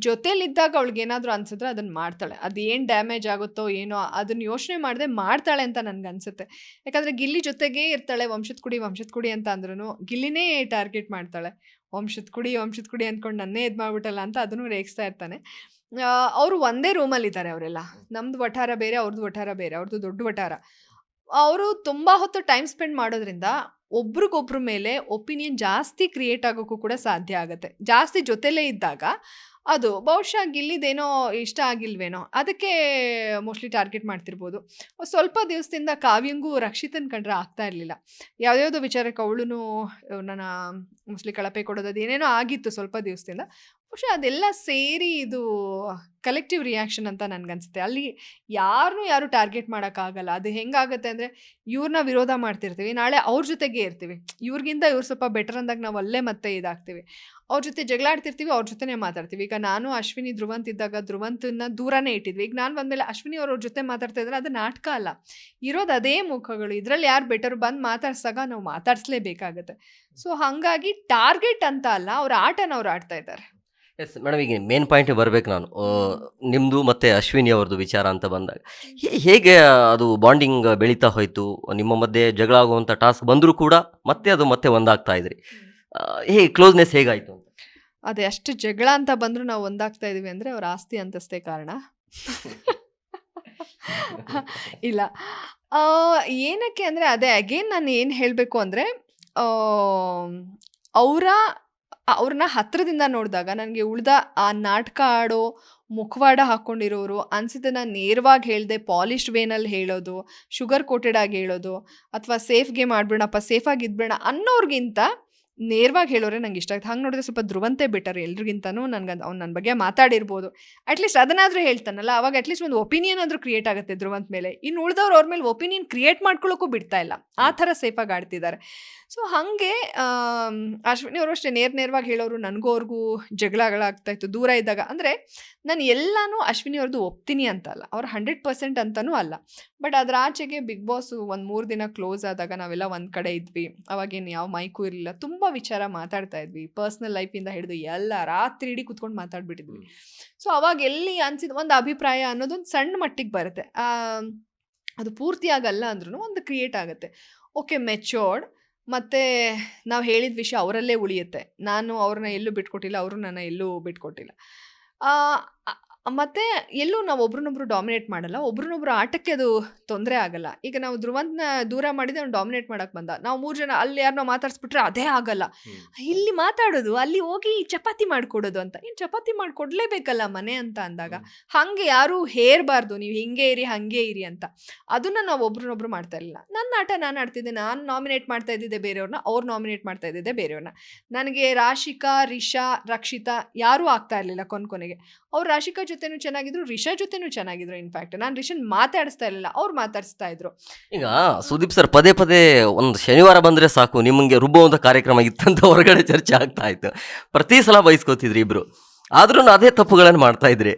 ಜೊತೆಲಿದ್ದಾಗ ಅವಳಿಗೆ ಏನಾದರೂ ಅನ್ಸಿದ್ರೆ ಅದನ್ನ ಮಾಡ್ತಾಳೆ. ಅದು ಏನು ಡ್ಯಾಮೇಜ್ ಆಗುತ್ತೋ ಏನೋ ಅದನ್ನ ಯೋಚನೆ ಮಾಡದೆ ಮಾಡ್ತಾಳೆ ಅಂತ ನನ್ಗನ್ಸುತ್ತೆ. ಯಾಕಂದರೆ ಗಿಲ್ಲಿ ಜೊತೆಗೇ ಇರ್ತಾಳೆ. ವಂಶದ ಕುಡಿ ಅಂತ ಅಂದ್ರೂ ಗಿಲ್ಲಿನೇ ಟಾರ್ಗೆಟ್ ಮಾಡ್ತಾಳೆ. ವಂಶದ ಕುಡಿ ಅಂದ್ಕೊಂಡು ನನ್ನೇ ಇದು ಮಾಡ್ಬಿಟ್ಟಲ್ಲ ಅಂತ ಅದನ್ನು ರೇಗಿಸ್ತಾ ಇರ್ತಾನೆ. ಅವರು ಒಂದೇ ರೂಮಲ್ಲಿದ್ದಾರೆ ಅವರೆಲ್ಲ. ನಮ್ದು ವಠಾರ ಬೇರೆ, ಅವ್ರದ್ದು ವಠಾರ ಬೇರೆ, ಅವ್ರದ್ದು ದೊಡ್ಡ ವಠಾರ. ಅವರು ತುಂಬ ಹೊತ್ತು ಟೈಮ್ ಸ್ಪೆಂಡ್ ಮಾಡೋದ್ರಿಂದ ಒಬ್ರಿಗೊಬ್ರ ಮೇಲೆ ಒಪಿನಿಯನ್ ಜಾಸ್ತಿ ಕ್ರಿಯೇಟ್ ಆಗೋಕ್ಕೂ ಕೂಡ ಸಾಧ್ಯ ಆಗುತ್ತೆ. ಜಾಸ್ತಿ ಜೊತೆಲೇ ಇದ್ದಾಗ ಅದು ಬಹುಶಃ ಗಿಲ್ಲಿದೇನೋ ಇಷ್ಟ ಆಗಿಲ್ವೇನೋ, ಅದಕ್ಕೆ ಮೋಸ್ಟ್ಲಿ ಟಾರ್ಗೆಟ್ ಮಾಡ್ತಿರ್ಬೋದು. ಸ್ವಲ್ಪ ದಿವಸದಿಂದ ಕಾವ್ಯಂಗೂ ರಕ್ಷಿತನ್ ಕಂಡ್ರೆ ಆಗ್ತಾ ಇರಲಿಲ್ಲ. ಯಾವುದ್ಯಾವುದೋ ವಿಚಾರಕ್ಕೆ ಅವಳು ನನ್ನ ಮೋಸ್ಟ್ಲಿ ಕಳಪೆ ಕೊಡೋದು ಅದೇನೇನೋ ಆಗಿತ್ತು ಸ್ವಲ್ಪ ದಿವಸದಿಂದ. ಬಹುಶಃ ಅದೆಲ್ಲ ಸೇರಿ ಇದು ಕಲೆಕ್ಟಿವ್ ರಿಯಾಕ್ಷನ್ ಅಂತ ನನಗನ್ಸುತ್ತೆ. ಅಲ್ಲಿ ಯಾರು ಟಾರ್ಗೆಟ್ ಮಾಡೋಕ್ಕಾಗಲ್ಲ. ಅದು ಹೆಂಗಾಗುತ್ತೆ ಅಂದರೆ, ಇವ್ರನ್ನ ವಿರೋಧ ಮಾಡ್ತಿರ್ತೀವಿ, ನಾಳೆ ಅವ್ರ ಜೊತೆಗೆ ಇರ್ತೀವಿ. ಇವ್ರಿಗಿಂತ ಇವ್ರು ಸ್ವಲ್ಪ ಬೆಟರ್ ಅಂದಾಗ ನಾವು ಅಲ್ಲೇ ಮತ್ತೆ ಇದಾಗ್ತೀವಿ. ಅವ್ರ ಜೊತೆ ಜಗಳ ಆಡ್ತಿರ್ತೀವಿ, ಅವ್ರ ಜೊತೆನೇ ಮಾತಾಡ್ತೀವಿ. ಈಗ ನಾನು ಅಶ್ವಿನಿ ಧ್ರುವಂತ್ ಇದ್ದಾಗ ಧ್ರುವಂತನ್ನ ದೂರನೇ ಇಟ್ಟಿದ್ವಿ. ಈಗ ನಾನು ಬಂದಮೇಲೆ ಅಶ್ವಿನಿ ಅವ್ರ ಜೊತೆ ಮಾತಾಡ್ತಾ ಇದ್ರೆ ಅದು ನಾಟಕ ಅಲ್ಲ, ಇರೋದು ಅದೇ ಮುಖಗಳು. ಇದರಲ್ಲಿ ಯಾರು ಬೆಟರ್ ಬಂದು ಮಾತಾಡ್ಸಾಗ ನಾವು ಮಾತಾಡಿಸ್ಲೇಬೇಕಾಗತ್ತೆ. ಸೊ ಹಾಗಾಗಿ ಟಾರ್ಗೆಟ್ ಅಂತ ಅಲ್ಲ, ಅವ್ರ ಆಟನ ಅವ್ರು ಆಡ್ತಾ ಇದ್ದಾರೆ.
ಎಸ್ ಮೇಡಮ್, ಈಗ ಮೇನ್ ಪಾಯಿಂಟ್ ಬರಬೇಕು ನಾನು. ನಿಮ್ಮದು ಮತ್ತು ಅಶ್ವಿನಿ ಅವ್ರದ್ದು ವಿಚಾರ ಅಂತ ಬಂದಾಗ ಹೇಗೆ ಅದು ಬಾಂಡಿಂಗ್ ಬೆಳೀತಾ ಹೋಯಿತು? ನಿಮ್ಮ ಮಧ್ಯೆ ಜಗಳ ಆಗುವಂಥ ಟಾಸ್ಕ್ ಬಂದರೂ ಕೂಡ ಮತ್ತೆ ಒಂದಾಗ್ತಾ ಇದ್ರಿ. ಹೇಗೆ ಕ್ಲೋಸ್ನೆಸ್ ಹೇಗಾಯಿತು ಅಂತ?
ಅದೇ ಅಷ್ಟು ಜಗಳ ಅಂತ ಬಂದರೂ ನಾವು ಒಂದಾಗ್ತಾ ಇದೀವಿ ಅಂದರೆ ಅವ್ರ ಆಸ್ತಿ ಅಂತಷ್ಟೇ ಕಾರಣ. ಇಲ್ಲ, ಏನಕ್ಕೆ ಅಂದರೆ ಅದೇ ಅಗೇನ್ ನಾನು ಏನು ಹೇಳಬೇಕು ಅಂದರೆ, ಅವ್ರನ್ನ ಹತ್ರದಿಂದ ನೋಡಿದಾಗ ನನಗೆ ಉಳ್ದ ಆ ನಾಟಕ ಆಡೋ ಮುಖವಾಡ ಹಾಕ್ಕೊಂಡಿರೋರು ಅನ್ಸಿದ್ದನ್ನ ನೇರವಾಗಿ ಹೇಳ್ದೆ ಪಾಲಿಶ್ಡ್ ವೇನಲ್ಲಿ ಹೇಳೋದು, ಶುಗರ್ ಕೋಟೆಡ್ ಆಗಿ ಹೇಳೋದು, ಅಥವಾ ಸೇಫ್ಗೆ ಮಾಡ್ಬಿಡಪ್ಪ, ಸೇಫಾಗಿ ಇದ್ಬೇಡ ಅನ್ನೋರ್ಗಿಂತ ನೇರವಾಗಿ ಹೇಳೋರೆ ನಂಗೆ ಇಷ್ಟ ಆಗುತ್ತೆ. ಹಂಗೆ ನೋಡಿದ್ರೆ ಸ್ವಲ್ಪ ಧ್ರುವಂತೆ ಬೆಟರ್ ಎಲ್ರಿಗಿಂತನೂ. ಅವ್ನು ನನ್ನ ಬಗ್ಗೆ ಮಾತಾಡಿರ್ಬೋದು, ಅಟ್ಲೀಸ್ಟ್ ಅದನ್ನಾದರೂ ಹೇಳ್ತಾನಲ್ಲ, ಅವಾಗ ಅಟ್ಲೀಸ್ಟ್ ಒಂದು ಒಪಿನಿಯನ್ ಆದರೂ ಕ್ರಿಯೇಟ್ ಆಗುತ್ತೆ ಧ್ರುವಂತ್ ಮೇಲೆ. ಇನ್ನು ಉಳಿದವ್ರು ಅವ್ರ ಮೇಲೆ ಒಪಿನಿಯನ್ ಕ್ರಿಯೇಟ್ ಮಾಡ್ಕೊಳ್ಳೋಕ್ಕೂ ಬಿಡ್ತಾ ಇಲ್ಲ, ಆ ಥರ ಸೇಫಾಗಿ ಆಡ್ತಿದ್ದಾರೆ. ಸೊ ಹಾಗೆ ಅಶ್ವಿನಿ ಅವರು ಅಷ್ಟೇ ನೇರವಾಗಿ ಹೇಳೋರು. ನನಗೂ ಅವ್ರಿಗೂ ಜಗಳಾಗ್ತಾಯಿತ್ತು ದೂರ ಇದ್ದಾಗ. ಅಂದರೆ ನಾನು ಎಲ್ಲನೂ ಅಶ್ವಿನಿ ಅವ್ರದ್ದು ಒಪ್ತೀನಿ ಅಂತ ಅಲ್ಲ, ಅವ್ರು 100% ಅಂತನೂ ಅಲ್ಲ. ಬಟ್ ಅದರ ಆಚೆಗೆ ಬಿಗ್ ಬಾಸ್ ಒಂದು 3 ದಿನ ಕ್ಲೋಸ್ ಆದಾಗ ನಾವೆಲ್ಲ ಒಂದು ಕಡೆ ಇದ್ವಿ. ಅವಾಗೇನು ಯಾವ ಮೈಕು ಇರಲಿಲ್ಲ, ತುಂಬ ವಿಚಾರ ಮಾತಾಡ್ತಾ ಇದ್ವಿ. ಪರ್ಸ್ನಲ್ ಲೈಫಿಂದ ಹಿಡಿದು ಎಲ್ಲ ರಾತ್ರಿ ಇಡೀ ಕುತ್ಕೊಂಡು ಮಾತಾಡ್ಬಿಟ್ಟಿದ್ವಿ. ಸೊ ಅವಾಗ ಎಲ್ಲಿ ಅನ್ಸಿದ ಒಂದು ಅಭಿಪ್ರಾಯ ಅನ್ನೋದೊಂದು ಸಣ್ಣ ಮಟ್ಟಿಗೆ ಬರುತ್ತೆ. ಅದು ಪೂರ್ತಿಯಾಗಲ್ಲ ಅಂದ್ರೂ ಒಂದು ಕ್ರಿಯೇಟ್ ಆಗುತ್ತೆ. ಓಕೆ, ಮೆಚೋರ್ಡ್, ಮತ್ತು ನಾವು ಹೇಳಿದ ವಿಷಯ ಅವರಲ್ಲೇ ಉಳಿಯುತ್ತೆ. ನಾನು ಅವ್ರನ್ನ ಎಲ್ಲೂ ಬಿಟ್ಕೊಟ್ಟಿಲ್ಲ, ಅವರು ನನ್ನ ಎಲ್ಲೂ ಬಿಟ್ಕೊಟ್ಟಿಲ್ಲ. ಮತ್ತು ಎಲ್ಲೂ ನಾವು ಒಬ್ರನ್ನೊಬ್ರು ಡಾಮಿನೇಟ್ ಮಾಡಲ್ಲ, ಒಬ್ರನ್ನೊಬ್ರು ಆಟಕ್ಕೆ ಅದು ತೊಂದರೆ ಆಗಲ್ಲ. ಈಗ ನಾವು ಧ್ರುವಂತನ ದೂರ ಮಾಡಿದ್ರೆ ಅವ್ನು ಡಾಮಿನೇಟ್ ಮಾಡೋಕ್ಕೆ ಬಂದ, ನಾವು 3 ಜನ ಅಲ್ಲಿ ಯಾರನ್ನೋ ಮಾತಾಡಿಸ್ಬಿಟ್ರೆ ಅದೇ ಆಗಲ್ಲ. ಇಲ್ಲಿ ಮಾತಾಡೋದು, ಅಲ್ಲಿ ಹೋಗಿ ಚಪಾತಿ ಮಾಡಿಕೊಡೋದು ಅಂತ. ಏನು ಚಪಾತಿ ಮಾಡಿಕೊಡ್ಲೇಬೇಕಲ್ಲ ಮನೆ ಅಂತ ಅಂದಾಗ, ಹಾಗೆ ಯಾರೂ ಹೇರಬಾರ್ದು, ನೀವು ಹಿಂಗೆ ಇರಿ ಹಾಗೆ ಇರಿ ಅಂತ. ಅದನ್ನು ನಾವು ಒಬ್ರನ್ನೊಬ್ರು ಮಾಡ್ತಾ ಇರಲಿಲ್ಲ. ನನ್ನ ಆಟ ನಾನು ಆಡ್ತಿದ್ದೆ, ನಾನು ನಾಮಿನೇಟ್ ಮಾಡ್ತಾ ಇದ್ದಿದ್ದೆ ಬೇರೆಯವ್ರನ್ನ, ಅವ್ರು ನಾಮಿನೇಟ್ ಮಾಡ್ತಾ ಇದ್ದಿದ್ದೆ ಬೇರೆಯವ್ರನ್ನ. ನನಗೆ ರಾಶಿಕಾ, ರಿಷಾ, ರಕ್ಷಿತಾ ಯಾರೂ ಆಗ್ತಾ ಇರಲಿಲ್ಲ. ಕೊನೆಗೆ ಅವ್ರು ರಾಶಿಕಾ ಜೊತೆನೂ ಚೆನ್ನಾಗಿದ್ರು, ರಿಷಾ ಜೊತೆನೂ ಚೆನ್ನಾಗಿದ್ರು. ಇನ್ಫ್ಯಾಕ್ಟ್ ನಾನು ರಿಷನ್ ಮಾತಾಡಿಸ್ತಾ ಇರಲಿಲ್ಲ, ಅವ್ರು ಮಾತಾಡಿಸ್ತಾ ಇದ್ರು.
ಈಗ ಸುದೀಪ್ ಸರ್ ಪದೇ ಒಂದು ಶನಿವಾರ ಬಂದರೆ ಸಾಕು ನಿಮಗೆ ರುಬ್ಬುವಂಥ ಕಾರ್ಯಕ್ರಮ ಇತ್ತಂತ ಹೊರಗಡೆ ಚರ್ಚೆ ಆಗ್ತಾ ಇತ್ತು. ಪ್ರತಿ ಸಲ ಬಯಸ್ಕೋತಿದ್ರಿ ಇಬ್ರು, ಆದ್ರೂ ಅದೇ ತಪ್ಪುಗಳನ್ನು ಮಾಡ್ತಾ ಇದ್ರಿ.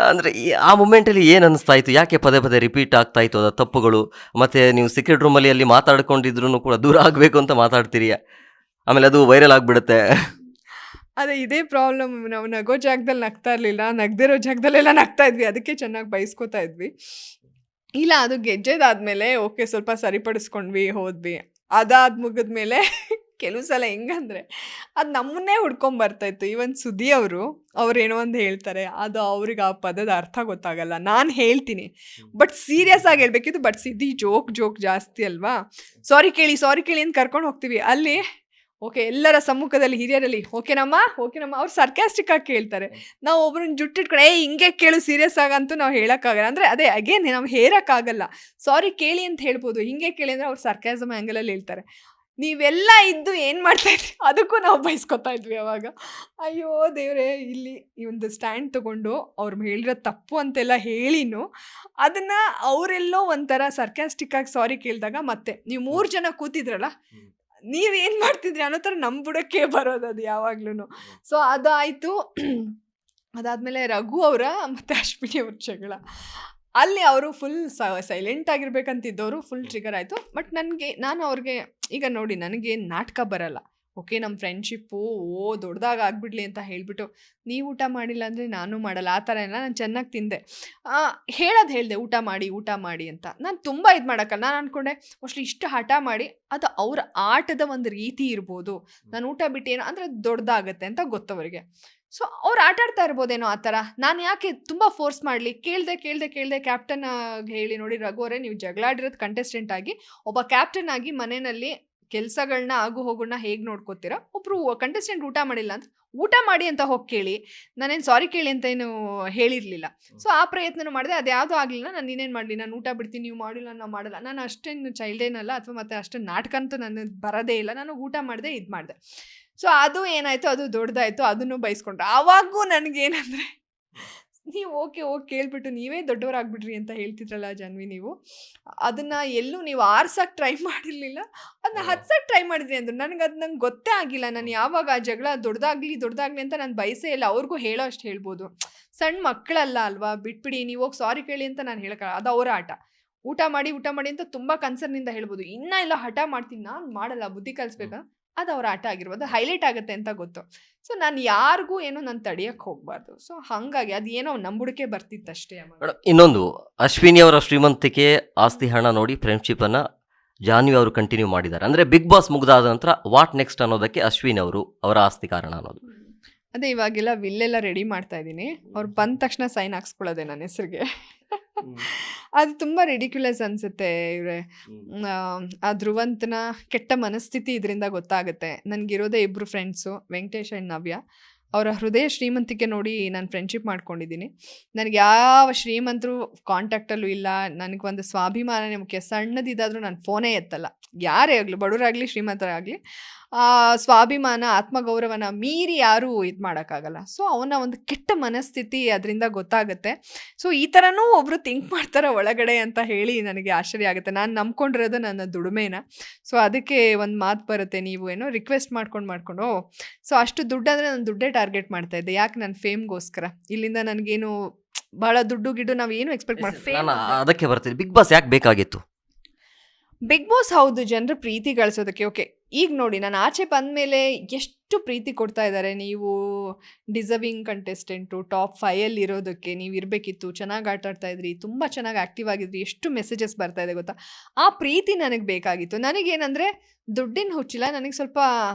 ಅಂದರೆ ಆ ಮೂಮೆಂಟಲ್ಲಿ ಏನು ಅನ್ನಿಸ್ತಾ ಇತ್ತು? ಯಾಕೆ ಪದೇ ರಿಪೀಟ್ ಆಗ್ತಾ ಇತ್ತು ಅದು ತಪ್ಪುಗಳು? ಮತ್ತು ನೀವು ಸೀಕ್ರೆಟ್ ರೂಮಲ್ಲಿ ಅಲ್ಲಿ ಮಾತಾಡ್ಕೊಂಡಿದ್ರು ಕೂಡ ದೂರ ಆಗಬೇಕು ಅಂತ ಮಾತಾಡ್ತೀರಿ, ಆಮೇಲೆ ಅದು ವೈರಲ್ ಆಗಿಬಿಡುತ್ತೆ.
ಅದೇ ಇದೇ ಪ್ರಾಬ್ಲಮ್. ನಾವು ನಗೋ ಜಾಗದಲ್ಲಿ ನಗ್ತಾ ಇರಲಿಲ್ಲ, ನಗ್ದಿರೋ ಜಾಗದಲ್ಲೆಲ್ಲ ನಗ್ತಾ ಇದ್ವಿ, ಅದಕ್ಕೆ ಚೆನ್ನಾಗಿ ಬಯಸ್ಕೋತಾ ಇದ್ವಿ. ಇಲ್ಲ, ಅದು ಗೆಜ್ಜೆದಾದ್ಮೇಲೆ ಓಕೆ ಸ್ವಲ್ಪ ಸರಿಪಡಿಸ್ಕೊಂಡ್ವಿ, ಹೋದ್ವಿ. ಮುಗಿದ್ಮೇಲೆ ಕೆಲವು ಸಲ ಹೆಂಗಂದರೆ ಅದು ನಮ್ಮನ್ನೇ ಹುಡ್ಕೊಂಬರ್ತಾಯಿತ್ತು. ಈವನ್ ಸುದಿ ಅವ್ರೇನೋ ಒಂದು ಹೇಳ್ತಾರೆ, ಅದು ಅವ್ರಿಗೆ ಆ ಪದದ ಅರ್ಥ ಗೊತ್ತಾಗಲ್ಲ. ನಾನು ಹೇಳ್ತೀನಿ ಬಟ್ ಸೀರಿಯಸ್ ಆಗಿ ಹೇಳ್ಬೇಕಿತ್ತು. ಬಟ್ ಸಿದ್ದಿ ಜೋಕ್ ಜಾಸ್ತಿ ಅಲ್ವಾ, ಸಾರಿ ಕೇಳಿ ಅಂತ ಕರ್ಕೊಂಡು ಹೋಗ್ತೀವಿ. ಅಲ್ಲಿ ಓಕೆ ಎಲ್ಲರ ಸಮ್ಮುಖದಲ್ಲಿ ಹಿರಿಯರಲ್ಲಿ ಓಕೆನಮ್ಮ ಅವ್ರು ಸರ್ಕ್ಯಾಸ್ಟಿಕ್ ಆಗಿ ಕೇಳ್ತಾರೆ. ನಾವು ಒಬ್ರನ್ನ ಜುಟ್ಟಿಟ್ಕೊಂಡು ಹಿಂಗೆ ಕೇಳು ಸೀರಿಯಸ್ ಆಗಂತೂ ನಾವು ಹೇಳೋಕ್ಕಾಗಲ್ಲ. ಅಂದರೆ ಅದೇ ಅಗೇನ್ ನಾವು ಹೇರೋಕ್ಕಾಗಲ್ಲ. ಸಾರಿ ಕೇಳಿ ಅಂತ ಹೇಳ್ಬೋದು, ಹಿಂಗೆ ಕೇಳಿ ಅಂದರೆ ಅವ್ರು ಸರ್ಕ್ಯಾಸಮ್ ಆ್ಯಂಗಲಲ್ಲಿ ಹೇಳ್ತಾರೆ. ನೀವೆಲ್ಲ ಇದ್ದು ಏನು ಮಾಡ್ತಾ ಇದ್ರಿ ಅದಕ್ಕೂ ನಾವು ಬಯಸ್ಕೊತಾ ಇದ್ವಿ ಅವಾಗ. ಅಯ್ಯೋ ದೇವ್ರೆ, ಇಲ್ಲಿ ಈ ಒಂದು ಸ್ಟ್ಯಾಂಡ್ ತಗೊಂಡು ಅವ್ರು ಹೇಳಿರೋ ತಪ್ಪು ಅಂತೆಲ್ಲ ಹೇಳಿನೂ ಅದನ್ನು ಅವರೆಲ್ಲೋ ಒಂಥರ ಸರ್ಕ್ಯಾಸ್ಟಿಕ್ ಆಗಿ ಸಾರಿ ಕೇಳಿದಾಗ ಮತ್ತೆ ನೀವು 3 ಜನ ಕೂತಿದ್ರಲ್ಲ ನೀವೇನು ಮಾಡ್ತಿದ್ರಿ ಅನ್ನೋ ಥರ ನಮ್ಮ ಬುಡಕ್ಕೆ ಬರೋದು ಅದು ಯಾವಾಗ್ಲೂ. ಸೊ ಅದಾಯಿತು. ಅದಾದಮೇಲೆ ರಘು ಅವರ ಮತ್ತು ಅಶ್ವಿನಿ ಅವ್ರ ಜಗಳ. ಅಲ್ಲಿ ಅವರು ಫುಲ್ ಸೈಲೆಂಟ್ ಆಗಿರ್ಬೇಕಂತಿದ್ದವರು ಫುಲ್ ಟ್ರಿಗರ್ ಆಯಿತು. ಬಟ್ ನಾನು ಅವ್ರಿಗೆ ಈಗ ನೋಡಿ ನನಗೆ ನಾಟಕ ಬರಲ್ಲ. ಓಕೆ ನಮ್ಮ ಫ್ರೆಂಡ್ಶಿಪ್ಪು ದೊಡ್ಡದಾಗ ಆಗಿಬಿಡ್ಲಿ ಅಂತ ಹೇಳಿಬಿಟ್ಟು ನೀವು ಊಟ ಮಾಡಿಲ್ಲ ಅಂದರೆ ನಾನು ಮಾಡಲ್ಲ ಆ ಥರ ಎಲ್ಲ ನಾನು ಚೆನ್ನಾಗಿ ತಿಂದೆ. ಹೇಳಿದೆ ಊಟ ಮಾಡಿ ಅಂತ. ನಾನು ತುಂಬ ಇದು ಮಾಡೋಕ್ಕಲ್ಲ. ನಾನು ಅಂದ್ಕೊಂಡೆ ಮೋಸ್ಟ್ಲಿ ಇಷ್ಟು ಹಠ ಮಾಡಿ ಅದು ಅವ್ರ ಆಟದ ಒಂದು ರೀತಿ ಇರ್ಬೋದು. ನಾನು ಊಟ ಬಿಟ್ಟು ಏನೋ ಅಂದರೆ ದೊಡ್ಡದಾಗತ್ತೆ ಅಂತ ಗೊತ್ತವರಿಗೆ. ಸೊ ಅವ್ರು ಆಟ ಆಡ್ತಾ ಇರ್ಬೋದೇನೋ ಆ ಥರ. ನಾನು ಯಾಕೆ ತುಂಬ ಫೋರ್ಸ್ ಮಾಡಲಿ? ಕೇಳಿದೆ ಕ್ಯಾಪ್ಟನ್ ಹೇಳಿ ನೋಡಿ ರಘು ಅವರೇ, ನೀವು ಜಗಳಾಡಿರೋದು ಕಂಟೆಸ್ಟೆಂಟ್ ಆಗಿ, ಒಬ್ಬ ಕ್ಯಾಪ್ಟನ್ ಆಗಿ ಮನೆಯಲ್ಲಿ ಕೆಲಸಗಳನ್ನ ಆಗು ಹೋಗೋಣ ಹೇಗೆ ನೋಡ್ಕೋತೀರಾ? ಒಬ್ರು ಕಂಟೆಸ್ಟೆಂಟ್ ಊಟ ಮಾಡಿಲ್ಲ ಅಂತ ಊಟ ಮಾಡಿ ಅಂತ ಹೋಗಿ ಕೇಳಿ. ನಾನೇನು ಸಾರಿ ಕೇಳಿ ಅಂತ ಏನು ಹೇಳಿರಲಿಲ್ಲ. ಸೊ ಆ ಪ್ರಯತ್ನನೂ ಮಾಡಿದೆ, ಅದು ಯಾವುದೂ ಆಗಲಿಲ್ಲ. ನಾನು ಇನ್ನೇನು ಮಾಡಲಿ, ನಾನು ಊಟ ಬಿಡ್ತೀನಿ, ನೀವು ಮಾಡಿಲ್ಲ ನಾವು ಮಾಡಲ್ಲ. ನಾನು ಅಷ್ಟೇನು ಚೈಲ್ಡೇನಲ್ಲ, ಅಥವಾ ಮತ್ತೆ ಅಷ್ಟು ನಾಟಕ ಅಂತೂ ನನಗೆ ಬರೋದೇ ಇಲ್ಲ. ನಾನು ಊಟ ಮಾಡಿದೆ, ಇದು ಮಾಡಿದೆ. ಸೊ ಅದು ಏನಾಯಿತು, ಅದು ದೊಡ್ಡದಾಯಿತು, ಅದನ್ನು ಬೈಸ್ಕೊಂಡ್ರು. ಆವಾಗೂ ನನಗೇನಂದರೆ ನೀವು ಓಕೆ ಕೇಳ್ಬಿಟ್ಟು ನೀವೇ ದೊಡ್ಡವರಾಗ್ಬಿಡ್ರಿ ಅಂತ ಹೇಳ್ತಿದ್ರಲ್ಲ ಜಾನ್ವಿ, ನೀವು ಅದನ್ನು ಎಲ್ಲೂ ನೀವು ಆರ್ಸಕ್ಕೆ ಟ್ರೈ ಮಾಡಿರಲಿಲ್ಲ, ಅದನ್ನ ಹತ್ಸಕ್ಕೆ ಟ್ರೈ ಮಾಡಿದ್ರಿ ಅಂದರು. ನಂಗೆ ಗೊತ್ತೇ ಆಗಿಲ್ಲ. ನಾನು ಯಾವಾಗ ಆ ಜಗಳ ದೊಡ್ಡದಾಗಲಿ ಅಂತ ನಾನು ಬಯಸೇ ಇಲ್ಲ. ಅವ್ರಿಗೂ ಹೇಳೋ ಅಷ್ಟು ಹೇಳ್ಬೋದು. ಸಣ್ಣ ಮಕ್ಕಳಲ್ಲ ಅಲ್ವಾ, ಬಿಟ್ಬಿಡಿ, ನೀವು ಹೋಗಿ ಸಾರಿ ಕೇಳಿ ಅಂತ ನಾನು ಹೇಳೋಕ್ಕಲ್ಲ. ಅದು ಅವರ ಆಟ. ಊಟ ಮಾಡಿ ಅಂತ ತುಂಬ ಕನ್ಸರ್ನಿಂದ ಹೇಳ್ಬೋದು. ಇನ್ನೂ ಇಲ್ಲ ಹಠ ಮಾಡ್ತೀನಿ, ನಾನು ಮಾಡಲ್ಲ, ಬುದ್ಧಿ ಕಲಿಸ್ಬೇಕಾ, ಅದು ಅವ್ರ ಆಟ ಆಗಿರ್ಬೋದು, ಹೈಲೈಟ್ ಆಗುತ್ತೆ ಅಂತ ಗೊತ್ತು. ಸೊ ನಾನು ಯಾರಿಗೂ ಏನೋ ನಾನು ತಡಿಯಕ್ಕೆ ಹೋಗಬಾರ್ದು. ಸೊ ಹಾಗಾಗಿ ಅದು ಏನೋ ನಂಬುಡಿಕೆ ಬರ್ತಿತ್ತಷ್ಟೇ.
ಇನ್ನೊಂದು, ಅಶ್ವಿನಿ ಅವರ ಶ್ರೀಮಂತಿಕೆ ಆಸ್ತಿ ಹಣ ನೋಡಿ ಫ್ರೆಂಡ್ಶಿಪ್ಪನ್ನು ಜಾನ್ವಿ ಅವರು ಕಂಟಿನ್ಯೂ ಮಾಡಿದ್ದಾರೆ. ಅಂದರೆ ಬಿಗ್ ಬಾಸ್ ಮುಗಿದಾದ ನಂತರ ವಾಟ್ ನೆಕ್ಸ್ಟ್ ಅನ್ನೋದಕ್ಕೆ ಅಶ್ವಿನಿ ಅವರು ಅವರ ಆಸ್ತಿ ಕಾರಣ ಅನ್ನೋದು.
ಅದೇ ಇವಾಗೆಲ್ಲ ವಿಲ್ಲೆಲ್ಲ ರೆಡಿ ಮಾಡ್ತಾ ಇದ್ದೀನಿ. ಅವ್ರು ಬಂದ ತಕ್ಷಣ ಸೈನ್ ಹಾಕ್ಸ್ಕೊಳ್ಳೋದೆ ನನ್ನ ಹೆಸರಿಗೆ. ಅದು ತುಂಬ ರಿಡಿಕ್ಯುಲಸ್ ಅನಿಸುತ್ತೆ ಇವರೇ. ಆ ಧ್ರುವಂತನ ಕೆಟ್ಟ ಮನಸ್ಥಿತಿ ಇದರಿಂದ ಗೊತ್ತಾಗುತ್ತೆ. ನನಗಿರೋದೇ 2 ಫ್ರೆಂಡ್ಸು, ವೆಂಕಟೇಶ್ ಆ್ಯಂಡ್ ನವ್ಯ. ಅವರ ಹೃದಯ ಶ್ರೀಮಂತಿಕೆ ನೋಡಿ ನಾನು ಫ್ರೆಂಡ್ಶಿಪ್ ಮಾಡ್ಕೊಂಡಿದ್ದೀನಿ. ನನಗೆ ಯಾವ ಶ್ರೀಮಂತರು ಕಾಂಟ್ಯಾಕ್ಟಲ್ಲೂ ಇಲ್ಲ. ನನಗೊಂದು ಸ್ವಾಭಿಮಾನನೇ ಮುಖ್ಯ. ಸಣ್ಣದಿದ್ದಾದರೂ ನಾನು ಫೋನೇ ಎತ್ತಲ್ಲ, ಯಾರೇ ಆಗಲಿ, ಬಡವರಾಗಲಿ ಶ್ರೀಮಂತರಾಗಲಿ. ಸ್ವಾಭಿಮಾನ, ಆತ್ಮಗೌರವನ ಮೀರಿ ಯಾರೂ ಇದು ಮಾಡೋಕ್ಕಾಗಲ್ಲ. ಸೊ ಅವನ ಒಂದು ಕೆಟ್ಟ ಮನಸ್ಥಿತಿ ಅದರಿಂದ ಗೊತ್ತಾಗುತ್ತೆ. ಸೊ ಈ ಥರನೂ ಒಬ್ಬರು ಥಿಂಕ್ ಮಾಡ್ತಾರೆ ಒಳಗಡೆ ಅಂತ ಹೇಳಿ ನನಗೆ ಆಶ್ಚರ್ಯ ಆಗುತ್ತೆ. ನಾನು ನಂಬ್ಕೊಂಡಿರೋದು ನನ್ನ ದುಡಿಮೆನ. ಸೊ ಅದಕ್ಕೆ ಒಂದು ಮಾತು ಬರುತ್ತೆ, ನೀವು ಏನೋ ರಿಕ್ವೆಸ್ಟ್ ಮಾಡ್ಕೊಂಡು ಸೊ ಅಷ್ಟು ದುಡ್ಡು ಅಂದರೆ ನಾನು ದುಡ್ಡೇ ಟಾರ್ಗೆಟ್ ಮಾಡ್ತಾ ಇದ್ದೆ. ಯಾಕೆ? ನನ್ನ ಫೇಮ್ಗೋಸ್ಕರ. ಇಲ್ಲಿಂದ ನನಗೇನು ಭಾಳ ದುಡ್ಡು ನಾವು ಏನು ಎಕ್ಸ್ಪೆಕ್ಟ್ ಮಾಡಿ
ಅದಕ್ಕೆ ಬರ್ತೀವಿ. ಬಿಗ್ ಬಾಸ್ ಯಾಕೆ ಬೇಕಾಗಿತ್ತು?
ಬಿಗ್ ಬಾಸ್ ಹೌದು, ಜನರ ಪ್ರೀತಿ ಗಳಿಸೋದಕ್ಕೆ. ಓಕೆ, ಈಗ ನೋಡಿ ನಾನು ಆಚೆ ಬಂದಮೇಲೆ ಎಷ್ಟು ಪ್ರೀತಿ ಕೊಡ್ತಾ ಇದ್ದಾರೆ. ನೀವು ಡಿಸರ್ವಿಂಗ್ ಕಂಟೆಸ್ಟೆಂಟು, ಟಾಪ್ 5 ಇರೋದಕ್ಕೆ ನೀವು ಇರಬೇಕಿತ್ತು, ಚೆನ್ನಾಗಿ ಆಟ ಆಡ್ತಾ ಇದ್ರಿ, ತುಂಬ ಚೆನ್ನಾಗಿ ಆ್ಯಕ್ಟಿವ್ ಆಗಿದ್ರಿ, ಎಷ್ಟು ಮೆಸೇಜಸ್ ಬರ್ತಾ ಇದೆ ಗೊತ್ತಾ? ಆ ಪ್ರೀತಿ ನನಗೆ ಬೇಕಾಗಿತ್ತು. ನನಗೇನಂದರೆ ದುಡ್ಡಿನ ಹುಚ್ಚಿಲ್ಲ, ನನಗೆ ಸ್ವಲ್ಪ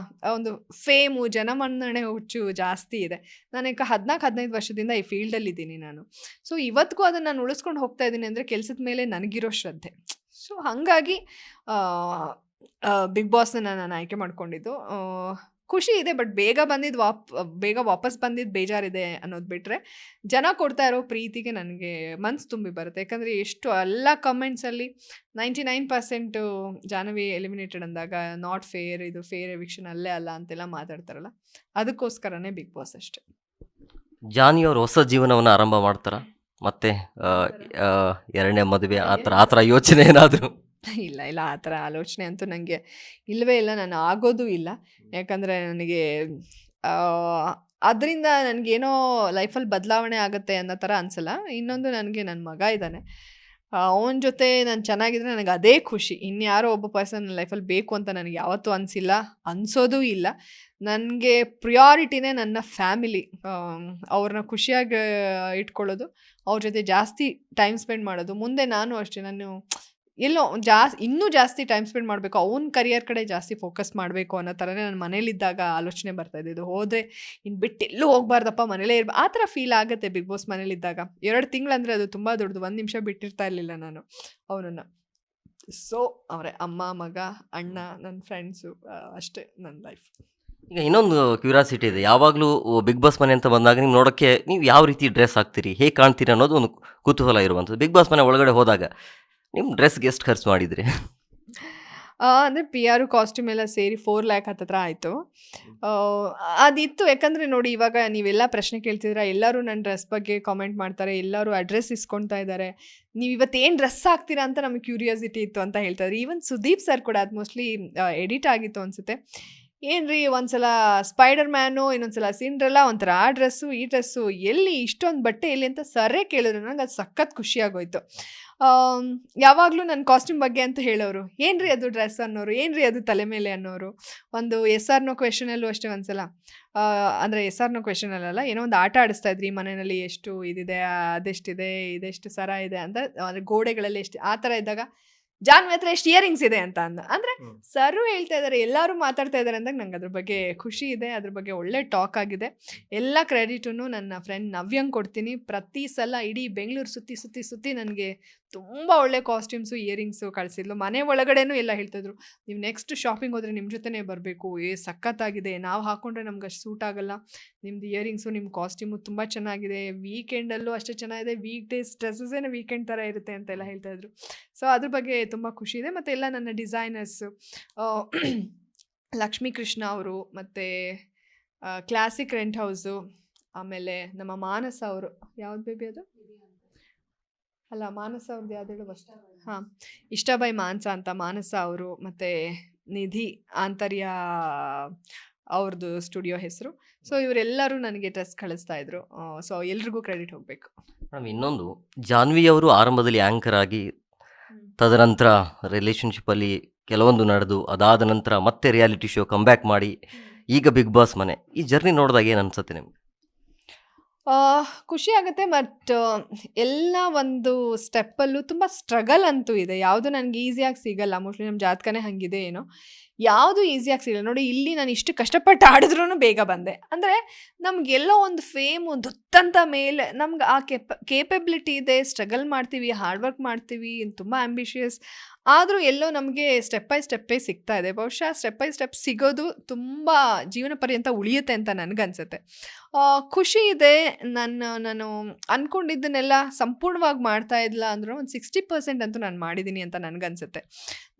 ಒಂದು ಫೇಮು, ಜನಮನ್ನಣೆ ಹುಚ್ಚು ಜಾಸ್ತಿ ಇದೆ. ನನಗೆ 14-15 ವರ್ಷದಿಂದ ಈ ಫೀಲ್ಡಲ್ಲಿದ್ದೀನಿ ನಾನು. ಸೊ ಇವತ್ತಿಗೂ ಅದನ್ನು ನಾನು ಉಳಿಸ್ಕೊಂಡು ಹೋಗ್ತಾ ಇದ್ದೀನಿ ಅಂದರೆ ಕೆಲಸದ ಮೇಲೆ ನನಗಿರೋ ಶ್ರದ್ಧೆ. ಸೊ ಹಾಗಾಗಿ ಬಿಗ್ ಬಾಸ್ನ ನಾನು ಆಯ್ಕೆ ಮಾಡ್ಕೊಂಡಿದ್ದು. ಖುಷಿ ಇದೆ, ಬಟ್ ಬೇಗ ವಾಪಸ್ ಬಂದಿದ್ದು ಬೇಜಾರಿದೆ ಅನ್ನೋದು ಬಿಟ್ಟರೆ, ಜನ ಕೊಡ್ತಾ ಇರೋ ಪ್ರೀತಿಗೆ ನನಗೆ ಮನಸ್ಸು ತುಂಬಿ ಬರುತ್ತೆ. ಯಾಕಂದರೆ ಎಷ್ಟು ಎಲ್ಲ ಕಮೆಂಟ್ಸಲ್ಲಿ 99% ಜಾಹ್ನವಿ ಎಲಿಮಿನೇಟೆಡ್ ಅಂದಾಗ ನಾಟ್ ಫೇರ್, ಇದು ಫೇರ್ ಎವಿಕ್ಷನ್ ಅಲ್ಲೇ ಅಲ್ಲ ಅಂತೆಲ್ಲ ಮಾತಾಡ್ತಾರಲ್ಲ, ಅದಕ್ಕೋಸ್ಕರನೇ ಬಿಗ್ ಬಾಸ್ ಅಷ್ಟೇ.
ಜಾನ್ವಿ ಅವರು ಹೊಸ ಜೀವನವನ್ನು ಆರಂಭ ಮಾಡ್ತಾರ? ಮತ್ತೆ 2ನೇ ಮದುವೆ ಆ ಥರ ಯೋಚನೆ ಏನಾದರೂ?
ಇಲ್ಲ ಆ ಥರ ಆಲೋಚನೆ ಅಂತೂ ನನಗೆ ಇಲ್ಲವೇ ಇಲ್ಲ. ನಾನು ಆಗೋದೂ ಇಲ್ಲ. ಯಾಕಂದರೆ ನನಗೆ ಅದರಿಂದ ನನಗೇನೋ ಲೈಫಲ್ಲಿ ಬದಲಾವಣೆ ಆಗುತ್ತೆ ಅನ್ನೋ ಥರ ಅನಿಸಲ್ಲ. ಇನ್ನೊಂದು, ನನಗೆ ನನ್ನ ಮಗ ಇದ್ದಾನೆ, ಅವನ ಜೊತೆ ನಾನು ಚೆನ್ನಾಗಿದ್ರೆ ನನಗೆ ಅದೇ ಖುಷಿ. ಇನ್ಯಾರೋ ಒಬ್ಬ ಪರ್ಸನ್ ನನ್ನ ಲೈಫಲ್ಲಿ ಬೇಕು ಅಂತ ನನಗೆ ಯಾವತ್ತೂ ಅನಿಸಿಲ್ಲ, ಅನಿಸೋದೂ ಇಲ್ಲ. ನನಗೆ ಪ್ರಿಯಾರಿಟಿನೇ ನನ್ನ ಫ್ಯಾಮಿಲಿ. ಅವ್ರನ್ನ ಖುಷಿಯಾಗಿ ಇಟ್ಕೊಳ್ಳೋದು, ಅವ್ರ ಜೊತೆ ಜಾಸ್ತಿ ಟೈಮ್ ಸ್ಪೆಂಡ್ ಮಾಡೋದು. ಮುಂದೆ ನಾನು ಅಷ್ಟೇ, ನಾನು ಎಲ್ಲೋ ಇನ್ನೂ ಜಾಸ್ತಿ ಟೈಮ್ ಸ್ಪೆಂಡ್ ಮಾಡಬೇಕು, ಅವ್ನ ಕರಿಯರ್ ಕಡೆ ಜಾಸ್ತಿ ಫೋಕಸ್ ಮಾಡಬೇಕು ಅನ್ನೋ ಥರನೇ ನನ್ನ ಮನೇಲಿದ್ದಾಗ ಆಲೋಚನೆ ಬರ್ತಾಯಿದ್ದು. ಹೋದರೆ ಇನ್ನು ಬಿಟ್ಟು ಎಲ್ಲೂ ಹೋಗ್ಬಾರ್ದಪ್ಪ, ಮನೇಲೇ ಆ ಥರ ಫೀಲ್ ಆಗುತ್ತೆ ಬಿಗ್ ಬಾಸ್ ಮನೇಲಿದ್ದಾಗ. 2 ತಿಂಗಳಂದರೆ ಅದು ತುಂಬ ದೊಡ್ಡದು. 1 ನಿಮಿಷ ಬಿಟ್ಟಿರ್ತಾ ಇರಲಿಲ್ಲ ನಾನು ಅವನನ್ನು. ಸೊ ಅವರೇ ಅಮ್ಮ, ಮಗ, ಅಣ್ಣ, ನನ್ನ ಫ್ರೆಂಡ್ಸು, ಅಷ್ಟೇ ನನ್ನ ಲೈಫ್.
ಈಗ ಇನ್ನೊಂದು ಕ್ಯೂರಿಯಾಸಿಟಿ ಇದೆ, ಯಾವಾಗಲೂ ಬಿಗ್ ಬಾಸ್ ಮನೆ ಅಂತ ಬಂದಾಗ ನೀವು ನೋಡೋಕ್ಕೆ ನೀವು ಯಾವ ರೀತಿ ಡ್ರೆಸ್ ಹಾಕ್ತೀರಿ, ಹೇಗೆ ಕಾಣ್ತೀರಿ ಅನ್ನೋದು ಒಂದು ಕುತೂಹಲ ಇರುವಂಥದ್ದು. ಬಿಗ್ ಬಾಸ್ ಮನೆ ಒಳಗಡೆ ಹೋದಾಗ ನಿಮ್ಮ ಡ್ರೆಸ್ಗೆ ಎಷ್ಟು ಖರ್ಚು ಮಾಡಿದ್ರಿ?
ಅಂದರೆ ಪಿ ಆರು ಕಾಸ್ಟ್ಯೂಮ್ ಎಲ್ಲ ಸೇರಿ 4 ಲ್ಯಾಕ್ ಹತ್ತತ್ರ ಆಯಿತು. ಅದಿತ್ತು, ಯಾಕಂದರೆ ನೋಡಿ ಇವಾಗ ನೀವೆಲ್ಲ ಪ್ರಶ್ನೆ ಕೇಳ್ತಿದ್ದೀರಾ, ಎಲ್ಲರೂ ನನ್ನ ಡ್ರೆಸ್ ಬಗ್ಗೆ ಕಾಮೆಂಟ್ ಮಾಡ್ತಾರೆ, ಎಲ್ಲರೂ ಅಡ್ರೆಸ್ ಇಸ್ಕೊಳ್ತಾ ಇದ್ದಾರೆ, ನೀವು ಇವತ್ತೇನು ಡ್ರೆಸ್ ಹಾಕ್ತೀರಾ ಅಂತ ನಮಗೆ ಕ್ಯೂರಿಯಾಸಿಟಿ ಇತ್ತು ಅಂತ ಹೇಳ್ತಾಯಿದ್ರು. ಈವನ್ ಸುದೀಪ್ ಸರ್ ಕೂಡ ಅದು ಮೋಸ್ಟ್ಲಿ ಎಡಿಟ್ ಆಗಿತ್ತು ಅನಿಸುತ್ತೆ. ಏನ್ರಿ ಒಂದ್ಸಲ ಸ್ಪೈಡರ್ ಮ್ಯಾನು, ಇನ್ನೊಂದ್ಸಲ ಸಿಂಡ್ರೆಲ್ಲ, ಒಂಥರ ಆ ಡ್ರೆಸ್ಸು ಈ ಡ್ರೆಸ್ಸು, ಎಲ್ಲಿ ಇಷ್ಟೊಂದು ಬಟ್ಟೆ ಎಲ್ಲಿ ಅಂತ ಸರ್ರೇ ಕೇಳಿದ್ರು. ನಂಗೆ ಅದು ಸಖತ್ ಖುಷಿ ಆಗೋಯ್ತು. ಯಾವಾಗಲೂ ನನ್ನ ಕಾಸ್ಟ್ಯೂಮ್ ಬಗ್ಗೆ ಅಂತ ಹೇಳೋರು, ಏನ್ರಿ ಅದು ಡ್ರೆಸ್ ಅನ್ನೋರು, ಏನ್ರಿ ಅದು ತಲೆ ಮೇಲೆ ಅನ್ನೋರು. ಒಂದು ಎಸ್ ಆರ್ ನೋ ಕ್ವೆಶನಲ್ಲೂ ಅಷ್ಟೇ ಒಂದ್ಸಲ, ಅಂದರೆ ಎಸ್ ಆರ್ ನೋ ಕ್ವೆಶನಲ್ಲ, ಏನೋ ಒಂದು ಆಟ ಆಡಿಸ್ತಾ ಇದ್ರಿ, ಮನೆಯಲ್ಲಿ ಎಷ್ಟು ಇದಿದೆ, ಅದೆಷ್ಟಿದೆ, ಇದೆಷ್ಟು ಸರ ಇದೆ ಅಂತ, ಅಂದರೆ ಗೋಡೆಗಳಲ್ಲಿ ಎಷ್ಟು, ಆ ಥರ ಇದ್ದಾಗ ಜಾನ್ವಿ ಹತ್ರ ಎಷ್ಟು ಇಯರಿಂಗ್ಸ್ ಇದೆ ಅಂತ ಅಂದರೆ ಸರು ಹೇಳ್ತಾ ಇದ್ದಾರೆ, ಎಲ್ಲರೂ ಮಾತಾಡ್ತಾ ಇದ್ದಾರೆ ಅಂದಾಗ ನಂಗೆ ಅದ್ರ ಬಗ್ಗೆ ಖುಷಿ ಇದೆ. ಅದ್ರ ಬಗ್ಗೆ ಒಳ್ಳೆ ಟಾಕ್ ಆಗಿದೆ. ಎಲ್ಲ ಕ್ರೆಡಿಟನ್ನು ನನ್ನ ಫ್ರೆಂಡ್ ನವ್ಯಂಗೆ ಕೊಡ್ತೀನಿ. ಪ್ರತಿ ಸಲ ಇಡೀ ಬೆಂಗಳೂರು ಸುತ್ತಿ ಸುತ್ತಿ ಸುತ್ತಿ ನನಗೆ ತುಂಬ ಒಳ್ಳೆ ಕಾಸ್ಟ್ಯೂಮ್ಸು, ಇಯರಿಂಗ್ಸು ಕಳಿಸಿದ್ಲು. ಮನೆ ಒಳಗಡೆನೂ ಎಲ್ಲ ಹೇಳ್ತಾಯಿದ್ರು, ನೀವು ನೆಕ್ಸ್ಟ್ ಶಾಪಿಂಗ್ ಹೋದರೆ ನಿಮ್ಮ ಜೊತೆನೇ ಬರಬೇಕು, ಸಖತ್ತಾಗಿದೆ, ನಾವು ಹಾಕ್ಕೊಂಡ್ರೆ ನಮ್ಗೆ ಅಷ್ಟು ಸೂಟ್ ಆಗೋಲ್ಲ, ನಿಮ್ಮದು ಇಯರಿಂಗ್ಸು, ನಿಮ್ಮ ಕಾಸ್ಟ್ಯೂಮು ತುಂಬ ಚೆನ್ನಾಗಿದೆ, ವೀಕೆಂಡಲ್ಲೂ ಅಷ್ಟೇ ಚೆನ್ನಾಗಿದೆ, ವೀಕ್ ಡೇಸ್ ಡ್ರೆಸ್ಸಸ್ಸೇನೆ ವೀಕೆಂಡ್ ಥರ ಇರುತ್ತೆ ಅಂತೆಲ್ಲ ಹೇಳ್ತಾಯಿದ್ರು. ಸೊ ಅದ್ರ ಬಗ್ಗೆ ತುಂಬ ಖುಷಿ ಇದೆ. ಮತ್ತು ಎಲ್ಲ ನನ್ನ ಡಿಸೈನರ್ಸು, ಲಕ್ಷ್ಮೀ ಕೃಷ್ಣ ಅವರು, ಮತ್ತು ಕ್ಲಾಸಿಕ್ ರೆಂಟ್ ಹೌಸು, ಆಮೇಲೆ ನಮ್ಮ ಮಾನಸ ಅವರು, ಯಾವ್ದು ಬೇಬಿ ಅದು, ಅಲ್ಲ ಮಾನಸ ಅವ್ರದ್ದು ಯಾವ್ದು ಹೇಳು ವಸ್ತು, ಹಾಂ, ಇಷ್ಟಾಬಾಯಿ ಮಾನಸ ಅಂತ ಮಾನಸ ಅವರು, ಮತ್ತು ನಿಧಿ ಆಂತರ್ಯ ಅವ್ರದ್ದು ಸ್ಟುಡಿಯೋ ಹೆಸರು. ಸೊ ಇವರೆಲ್ಲರೂ ನನಗೆ ಡ್ರೆಸ್ ಕಳಿಸ್ತಾ ಇದ್ರು. ಸೊ ಎಲ್ರಿಗೂ ಕ್ರೆಡಿಟ್ ಹೋಗಬೇಕು.
ಮೇಡಮ್, ಇನ್ನೊಂದು, ಜಾನ್ವಿ ಅವರು ಆರಂಭದಲ್ಲಿ ಆ್ಯಂಕರ್ ಆಗಿ, ತದನಂತರ ರಿಲೇಷನ್ಶಿಪ್ಪಲ್ಲಿ ಕೆಲವೊಂದು ನಡೆದು, ಅದಾದ ನಂತರ ಮತ್ತೆ ರಿಯಾಲಿಟಿ ಶೋ ಕಂಬ್ಯಾಕ್ ಮಾಡಿ, ಈಗ ಬಿಗ್ ಬಾಸ್ ಮನೆ, ಈ ಜರ್ನಿ ನೋಡಿದಾಗ ಏನು ಅನ್ಸುತ್ತೆ ನಿಮ್ಗೆ?
ಖುಷಿ ಆಗುತ್ತೆ. ಬಟ್ ಎಲ್ಲ ಒಂದು ಸ್ಟೆಪ್ಪಲ್ಲೂ ತುಂಬ ಸ್ಟ್ರಗಲ್ ಅಂತೂ ಇದೆ. ಯಾವುದು ನನಗೆ ಈಸಿಯಾಗಿ ಸಿಗಲ್ಲ. ಮೋಸ್ಟ್ಲಿ ನಮ್ಮ ಜಾತಕನೇ ಹಾಗಿದೆ ಏನೋ. ಯಾವುದು ಈಸಿಯಾಗಿ ಸಿಗಲ್ಲ. ನೋಡಿ, ಇಲ್ಲಿ ನಾನು ಇಷ್ಟು ಕಷ್ಟಪಟ್ಟು ಆಡಿದ್ರೂ ಬೇಗ ಬಂದೆ. ಅಂದರೆ ನಮಗೆಲ್ಲೋ ಒಂದು ಫೇಮು ದುತ್ತಂತ ಮೇಲೆ ನಮ್ಗೆ ಆ ಕೇಪಬಿಲಿಟಿ ಇದೆ, ಸ್ಟ್ರಗಲ್ ಮಾಡ್ತೀವಿ, ಹಾರ್ಡ್ ವರ್ಕ್ ಮಾಡ್ತೀವಿ, ತುಂಬ ಆ್ಯಂಬಿಷಿಯಸ್. ಆದರೂ ಎಲ್ಲೋ ನಮಗೆ ಸ್ಟೆಪ್ ಬೈ ಸ್ಟೆಪ್ಪೇ ಸಿಗ್ತಾ ಇದೆ. ಬಹುಶಃ ಸ್ಟೆಪ್ ಬೈ ಸ್ಟೆಪ್ ಸಿಗೋದು ತುಂಬ ಜೀವನ ಪರ್ಯಂತ ಉಳಿಯುತ್ತೆ ಅಂತ ನನಗನ್ಸುತ್ತೆ. ಖುಷಿ ಇದೆ. ನಾನು ಅಂದ್ಕೊಂಡಿದ್ದನ್ನೆಲ್ಲ ಸಂಪೂರ್ಣವಾಗಿ ಮಾಡ್ತಾ ಇಲ್ಲ ಅಂದರೂ ಒಂದು 60% ಅಂತೂ ನಾನು ಮಾಡಿದ್ದೀನಿ ಅಂತ ನನಗನ್ಸುತ್ತೆ.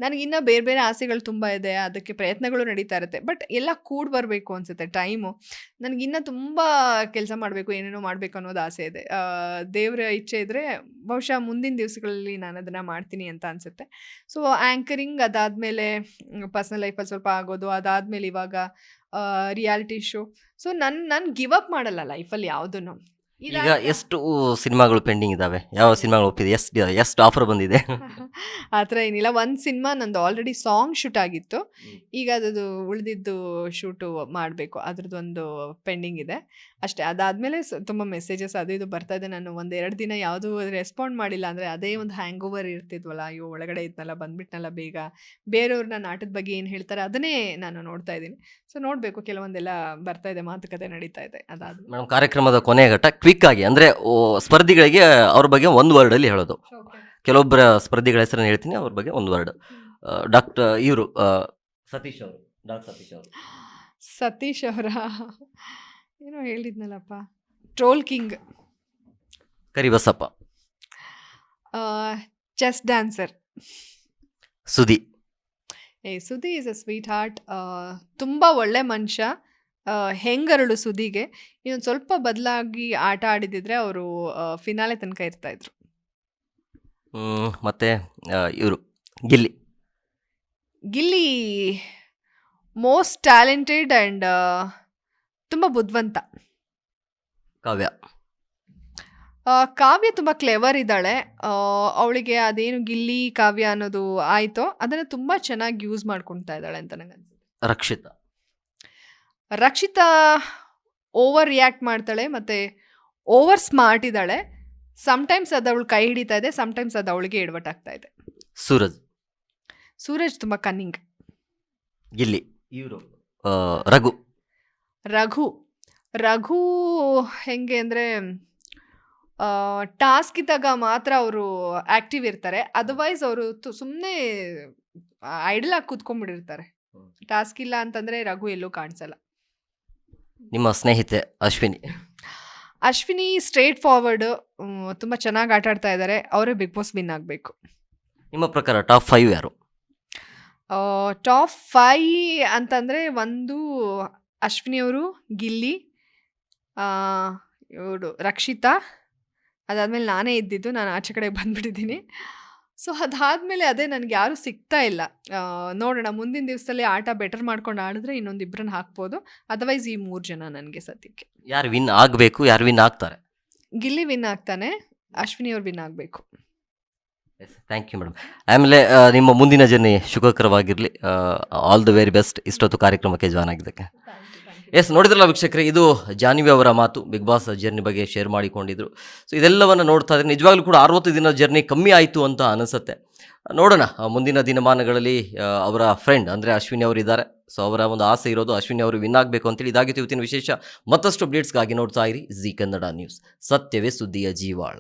ನನಗಿನ್ನೂ ಬೇರೆ ಬೇರೆ ಆಸೆಗಳು ತುಂಬ ಇದೆ, ಅದಕ್ಕೆ ಪ್ರಯತ್ನಗಳು ನಡೀತಾ ಇರುತ್ತೆ. ಬಟ್ ಎಲ್ಲ ಕೂಡಿ ಬರಬೇಕು ಅನಿಸುತ್ತೆ ಟೈಮು. ನನಗಿನ್ನೂ ತುಂಬ ಕೆಲಸ ಮಾಡಬೇಕು, ಏನೇನೋ ಮಾಡಬೇಕು ಅನ್ನೋದು ಆಸೆ ಇದೆ. ದೇವರ ಇಚ್ಛೆ ಇದ್ದರೆ ಬಹುಶಃ ಮುಂದಿನ ದಿವಸಗಳಲ್ಲಿ ನಾನು ಅದನ್ನು ಮಾಡ್ತೀನಿ ಅಂತ ಅನಿಸುತ್ತೆ. ಸೊ ಆ್ಯಂಕರಿಂಗ್, ಅದಾದಮೇಲೆ ಪರ್ಸ್ನಲ್ ಲೈಫಲ್ಲಿ ಸ್ವಲ್ಪ ಆಗೋದು, ಅದಾದಮೇಲೆ ಇವಾಗ ರಿಯಾಲಿಟಿ ಶೋ. ಸೊ ನಾನು ಗಿವ್ ಅಪ್ ಮಾಡಲ್ಲ ಲೈಫಲ್ಲಿ ಯಾವುದನ್ನು.
ಈಗ ಎಷ್ಟು ಸಿನಿಮಾಗಳು ಪೆಂಡಿಂಗ್ ಇದ್ದಾವೆ? ಯಾವ ಸಿನಿಮಾಗಳು ಒಪ್ಪಿದೆ? ಎಷ್ಟು ಆಫರ್ ಬಂದಿದೆ?
ಆ ಥರ ಏನಿಲ್ಲ. ಒಂದು ಸಿನಿಮಾ ನಂದು ಆಲ್ರೆಡಿ ಸಾಂಗ್ ಶೂಟ್ ಆಗಿತ್ತು. ಈಗ ಅದು ಉಳಿದಿದ್ದು ಶೂಟು ಮಾಡಬೇಕು, ಅದ್ರದ್ದೊಂದು ಪೆಂಡಿಂಗ್ ಇದೆ ಅಷ್ಟೇ. ಅದಾದಮೇಲೆ ತುಂಬ ಮೆಸೇಜಸ್ ಅದು ಇದು ಬರ್ತಾ ಇದೆ. ನಾನು 1-2 ದಿನ ಯಾವುದೂ ರೆಸ್ಪಾಂಡ್ ಮಾಡಿಲ್ಲ. ಅಂದರೆ ಅದೇ ಒಂದು ಹ್ಯಾಂಗ್ ಓವರ್ ಇರ್ತಿದ್ವಲ್ಲ, ಅಯ್ಯೋ ಒಳಗಡೆ ಇದ್ನಲ್ಲ, ಬಂದ್ಬಿಟ್ನಲ್ಲ ಬೇಗ, ಬೇರೆಯವ್ರು ನನ್ನ ಆಟದ ಬಗ್ಗೆ ಏನು ಹೇಳ್ತಾರೆ ಅದನ್ನೇ ನಾನು ನೋಡ್ತಾ ಇದ್ದೀನಿ. ಸೊ ನೋಡಬೇಕು, ಕೆಲವೊಂದೆಲ್ಲ ಬರ್ತಾ ಇದೆ, ಮಾತುಕತೆ ನಡೀತಾ ಇದೆ. ಅದಾದ್ಮೇಲೆ
ಮೇಡಮ್, ಕಾರ್ಯಕ್ರಮದ ಕೊನೆಯ ಘಟ್ಟ, ಕ್ವಿಕ್ ಆಗಿ, ಅಂದರೆ ಸ್ಪರ್ಧಿಗಳಿಗೆ ಅವ್ರ ಬಗ್ಗೆ ಒಂದು ವರ್ಡಲ್ಲಿ ಹೇಳೋದು. ಕೆಲವೊಬ್ಬರ ಸ್ಪರ್ಧಿಗಳ ಹೆಸರನ್ನು ಹೇಳ್ತೀನಿ, ಅವ್ರ ಬಗ್ಗೆ ಒಂದು ವರ್ಡ್. ಇವರು ಸತೀಶ್ ಅವರು,
ಸತೀಶ್ ಅವರ ಏನೋ ಹೇಳಿದ್ನಲ್ಲಪ್ಪ, troll king.
Karibasappa.
Chess dancer.
Sudhi.
Sudhi is a sweetheart. ತುಂಬ ಒಳ್ಳೆ ಮನುಷ್ಯ. ಹೆಂಗರಳು ಸುದಿಗೆ. ಇನ್ನೊಂದು ಸ್ವಲ್ಪ ಬದಲಾಗಿ ಆಟ ಆಡಿದಿದ್ರೆ ಅವರು ಫಿನಾಲೆ ತನಕ ಇರ್ತಾಯಿದ್ರು.
ಮತ್ತೆ ಇವರು Gilli.
Gilli most talented and ತುಂಬ ಬುದ್ಧಿವಂತ.
ಕಾವ್ಯ.
ಕಾವ್ಯ ತುಂಬ ಕ್ಲೆವರ್ ಇದ್ದಾಳೆ. ಅವಳಿಗೆ ಅದೇನು ಗಿಲ್ಲಿ ಕಾವ್ಯ ಅನ್ನೋದು ಆಯಿತೋ ಅದನ್ನು ತುಂಬ ಚೆನ್ನಾಗಿ ಯೂಸ್ ಮಾಡ್ಕೊಳ್ತಾ ಇದ್ದಾಳೆ ಅಂತ ನನಗೆ ಅನ್ಸುತ್ತೆ. ರಕ್ಷಿತಾ ಓವರ್ ರಿಯಾಕ್ಟ್ ಮಾಡ್ತಾಳೆ, ಮತ್ತು ಓವರ್ ಸ್ಮಾರ್ಟ್ ಇದ್ದಾಳೆ. ಸಮ್ಟೈಮ್ಸ್ ಅದು ಅವಳು ಕೈ ಹಿಡಿತಾ ಇದೆ, ಸಮ್ಟೈಮ್ಸ್ ಅದು ಅವಳಿಗೆ ಎಡವಟ್ಟಾಗ್ತಾ ಇದೆ. ಸೂರಜ್ ತುಂಬ ಕನ್ನಿಂಗ್.
ಗಿಲ್ಲಿ. ಇವರು ರಘು.
ರಘು ಹೆಂಗೆ ಅಂದರೆ ಟಾಸ್ಕ್ ಇದ್ದಾಗ ಮಾತ್ರ ಅವರು ಆಕ್ಟಿವ್ ಇರ್ತಾರೆ. ಅದರ್ವೈಸ್ ಅವರು ಸುಮ್ಮನೆ ಐಡಲ್ ಆಗಿ ಕೂತ್ಕೊಂಡ್ಬಿಟ್ಟಿರ್ತಾರೆ. ಟಾಸ್ಕ್ ಇಲ್ಲ ಅಂತಂದ್ರೆ ರಘು ಎಲ್ಲೂ ಕಾಣಿಸಲ್ಲ.
ನಿಮ್ಮ ಸ್ನೇಹಿತೆ ಅಶ್ವಿನಿ
ಅಶ್ವಿನಿ ಸ್ಟ್ರೇಟ್ ಫಾರ್ವರ್ಡ್, ತುಂಬ ಚೆನ್ನಾಗಿ ಆಟ ಆಡ್ತಾ ಇದ್ದಾರೆ. ಅವರೇ ಬಿಗ್ ಬಾಸ್ ವಿನ್ ಆಗಬೇಕು.
ನಿಮ್ಮ ಪ್ರಕಾರ ಟಾಪ್ 5 ಯಾರು?
ಟಾಪ್ 5 ಅಂತಂದರೆ ಒಂದು ಅಶ್ವಿನಿ ಅವರು, ಗಿಲ್ಲಿ, ಇವಳು ರಕ್ಷಿತಾ, ಅದಾದಮೇಲೆ ನಾನೇ ಇದ್ದಿದ್ದು, ನಾನು ಆಚೆ ಕಡೆ ಬಂದುಬಿಟ್ಟಿದ್ದೀನಿ. ಸೊ ಅದಾದಮೇಲೆ ಅದೇ ನನಗೆ ಯಾರೂ ಸಿಗ್ತಾ ಇಲ್ಲ. ನೋಡೋಣ ಮುಂದಿನ ದಿವಸದಲ್ಲಿ ಆಟ ಬೆಟರ್ ಮಾಡ್ಕೊಂಡು ಆಡಿದ್ರೆ ಇನ್ನೊಂದಿಬ್ಬರನ್ನ ಹಾಕ್ಬೋದು. ಅದರ್ವೈಸ್ ಈ 3 ಜನ ನನಗೆ ಸದ್ಯಕ್ಕೆ.
ಯಾರು ವಿನ್ ಆಗಬೇಕು, ಯಾರು ವಿನ್ ಆಗ್ತಾರೆ?
ಗಿಲ್ಲಿ ವಿನ್ ಆಗ್ತಾನೆ, ಅಶ್ವಿನಿ ಅವ್ರು ವಿನ್ ಆಗಬೇಕು.
Thank you madam. ಆಮೇಲೆ ನಿಮ್ಮ ಮುಂದಿನ ಜರ್ನಿ ಸುಖಕರವಾಗಿರಲಿ. ಆಲ್ ದ ವೆರಿ ಬೆಸ್ಟ್ ಇಷ್ಟೊತ್ತು ಕಾರ್ಯಕ್ರಮಕ್ಕೆ ಜಾಯ್ನ್ ಆಗಿದ್ದಕ್ಕೆ. ಎಸ್, ನೋಡಿದ್ರಲ್ಲ ವೀಕ್ಷಕರೇ, ಇದು ಜಾನ್ವಿ ಅವರ ಮಾತು. ಬಿಗ್ ಬಾಸ್ ಜರ್ನಿ ಬಗ್ಗೆ ಶೇರ್ ಮಾಡಿಕೊಂಡಿದ್ರು. ಸೊ ಇದೆಲ್ಲವನ್ನು ನೋಡ್ತಾ ಇದ್ರೆ ನಿಜವಾಗ್ಲೂ ಕೂಡ 60 ದಿನ ಜರ್ನಿ ಕಮ್ಮಿ ಆಯಿತು ಅಂತ ಅನಿಸುತ್ತೆ. ನೋಡೋಣ ಮುಂದಿನ ದಿನಮಾನಗಳಲ್ಲಿ ಅವರ ಫ್ರೆಂಡ್ ಅಂದರೆ ಅಶ್ವಿನಿ ಅವರು ಇದ್ದಾರೆ. ಸೊ ಅವರ ಒಂದು ಆಸೆ ಇರೋದು ಅಶ್ವಿನಿ ಅವರು ವಿನ್ ಆಗಬೇಕು ಅಂತೇಳಿ. ಇದಾಗಿತ್ತು ಇವತ್ತಿನ ವಿಶೇಷ. ಮತ್ತಷ್ಟು ಅಪ್ಡೇಟ್ಸ್ಗಾಗಿ ನೋಡ್ತಾ ಇರಿ ಜಿ ಕನ್ನಡ ನ್ಯೂಸ್. ಸತ್ಯವೇ ಸುದ್ದಿಯ ಜೀವಾಳ.